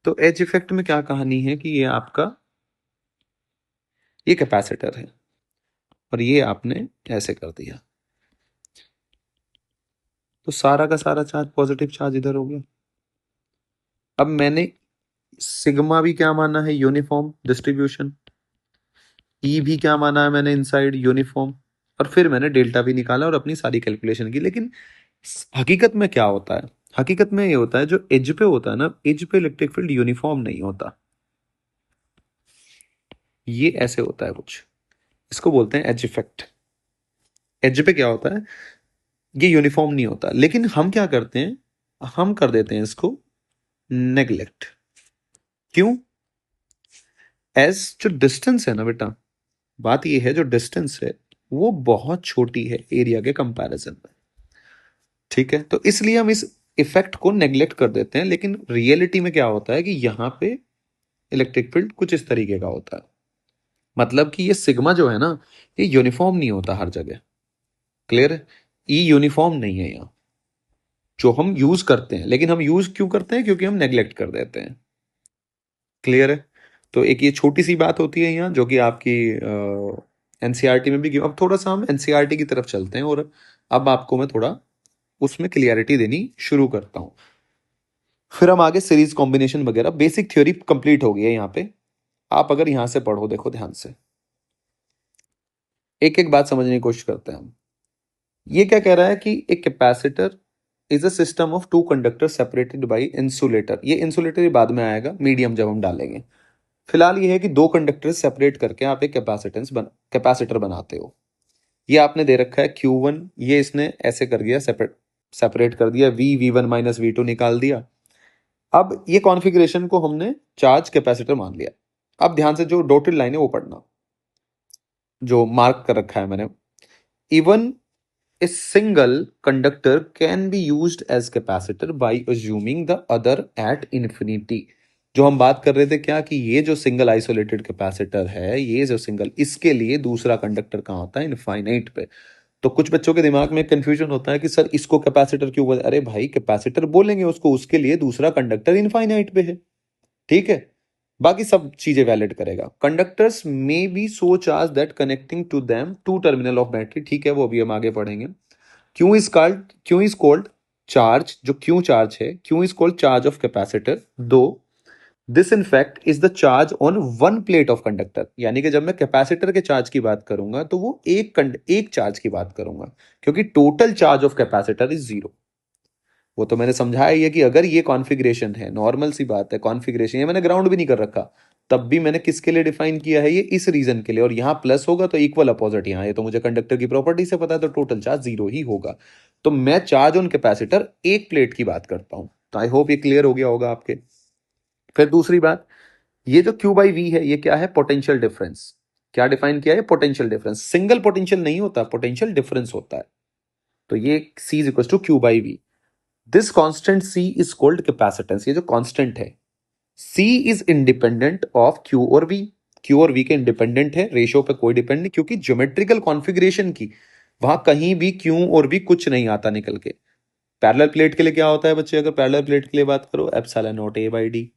[SPEAKER 1] तो एज इफेक्ट में क्या कहानी है कि ये आपका ये कैपेसिटर है और ये आपने ऐसे कर दिया, तो सारा का सारा चार्ज, पॉजिटिव चार्ज इधर हो गया। अब मैंने सिग्मा भी क्या माना है? Uniform distribution. ई भी क्या माना है मैंने? Inside uniform. और फिर मैंने डेल्टा भी निकाला और अपनी सारी कैलकुलेशन की। लेकिन हकीकत में क्या होता है? हकीकत में ये होता है, जो एज पे होता है ना, एज पे इलेक्ट्रिक फील्ड यूनिफॉर्म नहीं होता। ये ऐसे होता है कुछ, इसको बोलते हैं एज इफेक्ट। एज पे क्या होता है? ये यूनिफॉर्म नहीं होता। लेकिन हम क्या करते हैं, हम कर देते हैं इसको नेग्लेक्ट। क्यों? एज जो डिस्टेंस है ना बेटा, बात ये है जो डिस्टेंस है वो बहुत छोटी है एरिया के कंपैरिजन में, ठीक है। तो इसलिए हम इस इफेक्ट को नेग्लेक्ट कर देते हैं। लेकिन रियलिटी में क्या होता है कि यहाँ पे इलेक्ट्रिक फील्ड कुछ इस तरीके का होता है। मतलब कि ये सिग्मा जो है ना, ये यूनिफॉर्म नहीं होता हर जगह। क्लियर है? ई यूनिफॉर्म नहीं है यहाँ, जो हम यूज करते हैं। लेकिन हम यूज क्यों करते हैं? क्योंकि हम नेग्लेक्ट कर देते हैं। क्लियर है? तो एक ये छोटी सी बात होती है यहाँ, जो कि आपकी एनसीईआरटी में भी। अब थोड़ा सा हम एनसीईआरटी की तरफ चलते हैं, और अब आपको मैं थोड़ा उसमें क्लियरिटी देनी शुरू करता हूं। फिर हम आगे सीरीज कॉम्बिनेशन वगैरह, बेसिक थ्योरी कंप्लीट हो गई है यहाँ पे। आप अगर यहां से पढ़ो, देखो ध्यान से, एक एक बात समझने की कोशिश करते हैं हम। ये क्या कह रहा है कि एक capacitor is a system of two conductor separated by insulator. ये इंसुलेटर बाद में आएगा, मीडियम जब हम डालेंगे। फिलहाल ये है कि दो कंडक्टर सेपरेट करके आप एक कैपेसिटर बनाते हो। ये आपने दे रखा है Q1, ये इसने ऐसे कर दिया, सेपरेट सेपरेट कर दिया। V1 माइनस V2 निकाल दिया। अब ये कॉन्फ़िगरेशन को हमने चार्ज कैपेसिटर मान लिया। अब ध्यान से जो डॉटेड लाइन है वो पढ़ना, जो मार्क कर रखा है मैंने। Even a single conductor can be used as capacitor by assuming the other at infinity. जो हम बात कर रहे थे क्या, कि ये जो सिंगल आइसोलेटेड कैपेसिटर है, ये जो सिंगल, इसके लिए दूसरा कंडक्टर कहाँ होता है, इनफाइनाइट पे। तो कुछ बच्चों के दिमाग में कंफ्यूजन होता है कि सर इसको कैपेसिटर क्यों बोलते, अरे भाई कैपेसिटर बोलेंगे उसको, उसके लिए दूसरा कंडक्टर इनफाइनाइट पे है, ठीक है। बाकी सब चीजें वैलिड करेगा। कंडक्टर्स में be so charge that connecting to them to terminal of battery, ठीक है, वो अभी हम आगे पढ़ेंगे। क्यू इज कॉल्ड चार्ज, जो क्यू चार्ज है, Q is called charge of capacitor, though this in fact is the charge on one plate of conductor. यानी कि जब मैं कैपेसिटर के चार्ज की बात करूंगा तो वो एक चार्ज की बात करूंगा, क्योंकि total charge of capacitor is zero. वो तो मैंने समझाया ही है कि अगर ये कॉन्फ़िगरेशन है, नॉर्मल सी बात है, कॉन्फ़िगरेशन ये मैंने ग्राउंड भी नहीं कर रखा, तब भी मैंने किसके लिए डिफाइन किया है, ये इस रीजन के लिए। और यहाँ प्लस होगा तो इक्वल अपोजिट यहाँ, ये तो मुझे कंडक्टर की प्रॉपर्टी से पता है, तो टोटल चार्ज जीरो ही होगा। तो मैं चार्ज ऑन कैपेसिटर एक प्लेट की बात करता हूं। तो आई होप ये क्लियर हो गया होगा आपके। फिर दूसरी बात, ये जो क्यू बाई वी है, ये क्या है, पोटेंशियल डिफरेंस। क्या डिफाइन किया है, पोटेंशियल डिफरेंस। सिंगल पोटेंशियल नहीं होता, पोटेंशियल डिफरेंस होता है। तो ये C is equal to Q by V. This constant C is called capacitance. ये जो कांस्टेंट है, C is independent of Q और V। Q और V के इंडिपेंडेंट है, रेशियो पे कोई डिपेंड नहीं, क्योंकि ज्योमेट्रिकल कॉन्फ़िगरेशन की वहां कहीं भी Q और V कुछ नहीं आता निकल के। पैरेलल प्लेट के लिए क्या होता है बच्चे, अगर पैरेलल प्लेट के लिए बात करो, epsilon not A by D.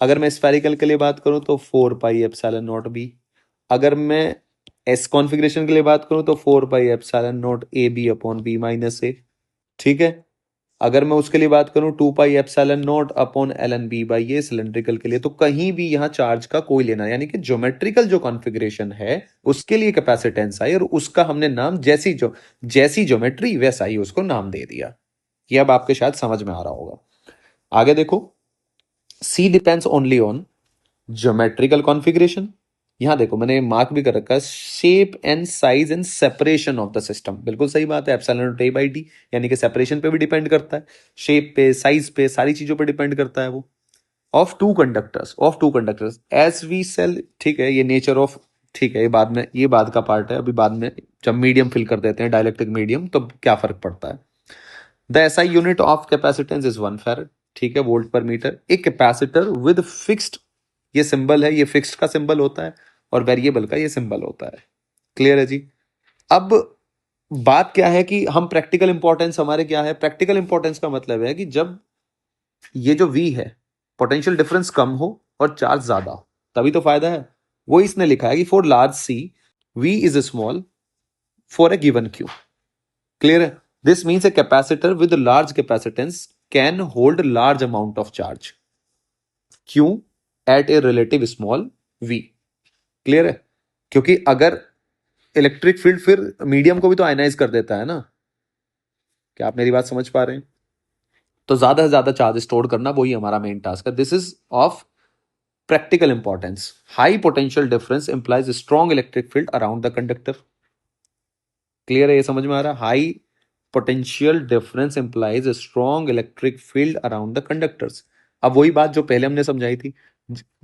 [SPEAKER 1] अगर मैं स्फेरिकल के लिए बात करूं तो 4 पाई एप्सिलॉन नॉट बी। अगर मैं एस कॉन्फ़िगरेशन के लिए बात करूं तो 4 pi epsilon naught A B upon B minus A, ठीक है। अगर मैं उसके लिए बात करूं 2 pi epsilon naught upon L N B by A cylindrical के लिए। तो कहीं भी यहाँ चार्ज का कोई लेना, यानी कि ज्योमेट्रिकल जो कॉन्फ़िगरेशन है उसके लिए कैपेसिटेंस आई, और उसका हमने नाम जैसी ज्योमेट्री वैसा ही उसको नाम दे दिया। ये अब आपके शायद समझ में आ रहा होगा। आगे देखो, see depends only on geometrical configuration. यहां देखो मैंने मार्क भी कर रखा है, shape and size and separation of the system. बिल्कुल सही बात है, epsilon naught A by D, यानी कि सेपरेशन पे भी डिपेंड करता है, शेप पे, साइज पे, सारी चीजों पे डिपेंड करता है वो। Of two conductors as we sell, ठीक है, ये नेचर ऑफ, ठीक है, ये बाद में, ये बाद का पार्ट है, अभी बाद में जब मीडियम फिल कर देते हैं, डायलेक्ट्रिक मीडियम, तो क्या फर्क पड़ता है। The SI unit of capacitance is 1 farad, ठीक है, वोल्ट पर मीटर। एक कैपेसिटर विद फिक्स्ड, ये सिंबल है, ये फिक्स्ड का सिंबल होता है, और वेरिएबल का ये सिंबल होता है। क्लियर है जी। अब बात क्या है कि हम प्रैक्टिकल इंपॉर्टेंस हमारे क्या है, प्रैक्टिकल इंपॉर्टेंस का मतलब है कि जब ये जो V है, पोटेंशियल डिफरेंस कम हो और चार्ज ज्यादा हो, तभी तो फायदा है। वो इसने लिखा है कि for large C V is small for a given Q। Clear है। This means a capacitor with large capacitance can hold large amount of charge Q at a relative small V। Clear है। क्योंकि अगर electric field फिर medium को भी तो ionise कर देता है ना। क्या आप मेरी बात समझ पा रहे हैं। तो ज्यादा से ज्यादा चार्ज स्टोर करना वही हमारा मेन टास्क है। This is of practical importance. High potential difference implies strong electric field around the conductor. Clear है, ये समझ में आ रहा है। High potential difference implies strong electric field around the conductors. अब वही बात जो पहले हमने समझाई थी,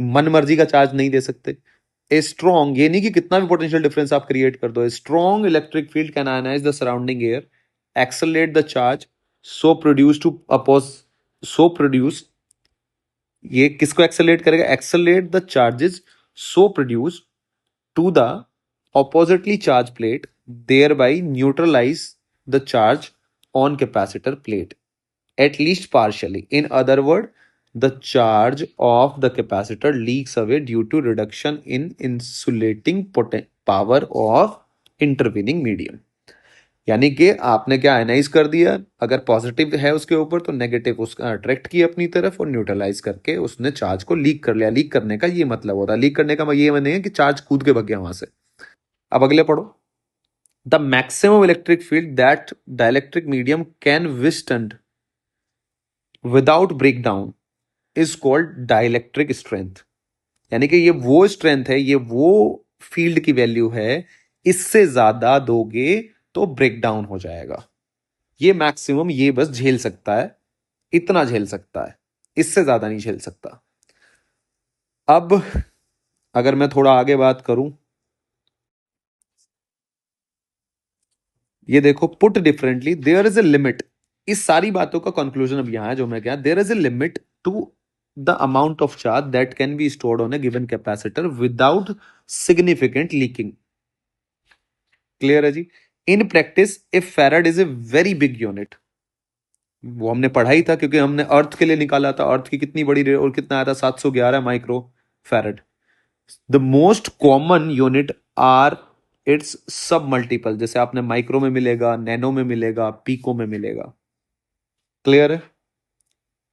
[SPEAKER 1] मन मर्जी का चार्ज नहीं दे सकते। ए स्ट्रॉन्ग, ये नहीं कि कितना भी पोटेंशियल डिफरेंस आप क्रिएट कर दो, strong electric field can ionize the surrounding air, accelerate the charge, so produce to oppose, so produce, ये किसको एक्सेलरेट करेगा, accelerate the charges, so produce to the oppositely charged plate, thereby neutralize the charge on capacitor plate at least partially. In other words, the charge of the capacitor leaks away due to reduction in insulating power of intervening medium। यानी कि आपने क्या ionise कर दिया, अगर positive है उसके ऊपर तो नेगेटिव उसका अट्रैक्ट किया अपनी तरफ, और न्यूट्रलाइज करके उसने चार्ज को लीक कर लिया। लीक करने का ये मतलब होता है, लीक करने का ये नहीं है कि चार्ज कूद के भग गया वहां से। अब अगले पढ़ो। The maximum electric field that dielectric medium can withstand without break down is called dielectric strength. यानी कि ये वो स्ट्रेंथ है, ये वो फील्ड की वैल्यू है, इससे ज्यादा दोगे तो ब्रेक डाउन हो जाएगा। ये मैक्सिमम ये बस झेल सकता है, इतना झेल सकता है, इससे ज्यादा नहीं झेल सकता। अब अगर मैं थोड़ा आगे बात करूं, ये देखो, put differently there is a limit. इस सारी बातों का कंक्लूजन अब यहां है जो मैं क्या, there is a limit to the amount of charge that can be stored on a given capacitor without significant leaking. Clear है जी? In practice a farad is a very big unit. वो हमने पढ़ा ही था, क्योंकि हमने अर्थ के लिए निकाला था, अर्थ की कितनी बड़ी और कितना आया था, 711 micro farad. The most common unit are its sub multiple, जैसे आपने माइक्रो में मिलेगा, नैनो में मिलेगा, पीको में मिलेगा। क्लियर है?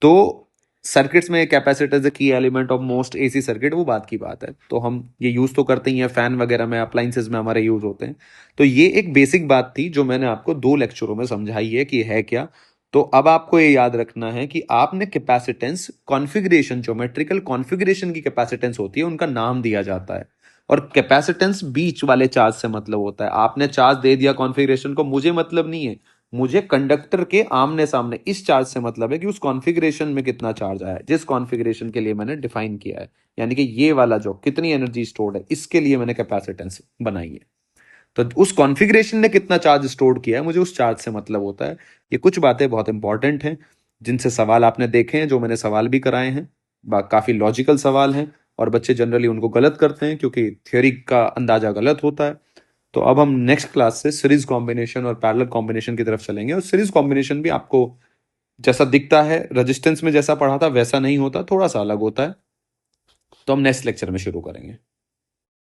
[SPEAKER 1] तो सर्किट्स में capacitor is the key element of most AC circuit, वो बात की बात है। तो हम ये यूज तो करते ही हैं, फैन वगैरह में, अप्लाइंसेस में हमारे यूज होते हैं। तो ये एक बेसिक बात थी जो मैंने आपको 2 लेक्चरों में समझाई है कि है क्या। तो अब आपको ये याद रखना है कि आपने कैपेसिटेंस कॉन्फ़िगरेशन, ज्योमेट्रिकल कॉन्फ़िगरेशन की कैपेसिटेंस होती है, उनका नाम दिया जाता है। और कैपेसिटेंस बीच वाले चार्ज से मतलब होता है। आपने चार्ज दे दिया कॉन्फ़िगरेशन को, मुझे मतलब नहीं है, मुझे कंडक्टर के आमने सामने इस चार्ज से मतलब है कि उस कॉन्फ़िगरेशन में कितना चार्ज आया है, जिस कॉन्फ़िगरेशन के लिए मैंने डिफाइन किया है। यानी कि ये वाला जो कितनी एनर्जी स्टोर्ड है, इसके लिए मैंने कैपेसिटेंस बनाई है। तो उस कॉन्फ़िगरेशन ने कितना चार्ज स्टोर किया है, मुझे उस चार्ज से मतलब होता है। ये कुछ बातें बहुत इंपॉर्टेंट हैं, जिनसे सवाल आपने देखे हैं, जो मैंने सवाल भी कराए हैं। काफी लॉजिकल सवाल हैं, और बच्चे जनरली उनको गलत करते हैं क्योंकि थ्योरी का अंदाजा गलत होता है। तो अब हम नेक्स्ट क्लास से सीरीज कॉम्बिनेशन और पैरेलल कॉम्बिनेशन की तरफ चलेंगे। और सीरीज कॉम्बिनेशन भी आपको जैसा दिखता है, रेजिस्टेंस में जैसा पढ़ा था वैसा नहीं होता, थोड़ा सा अलग होता है। तो हम नेक्स्ट लेक्चर में शुरू करेंगे।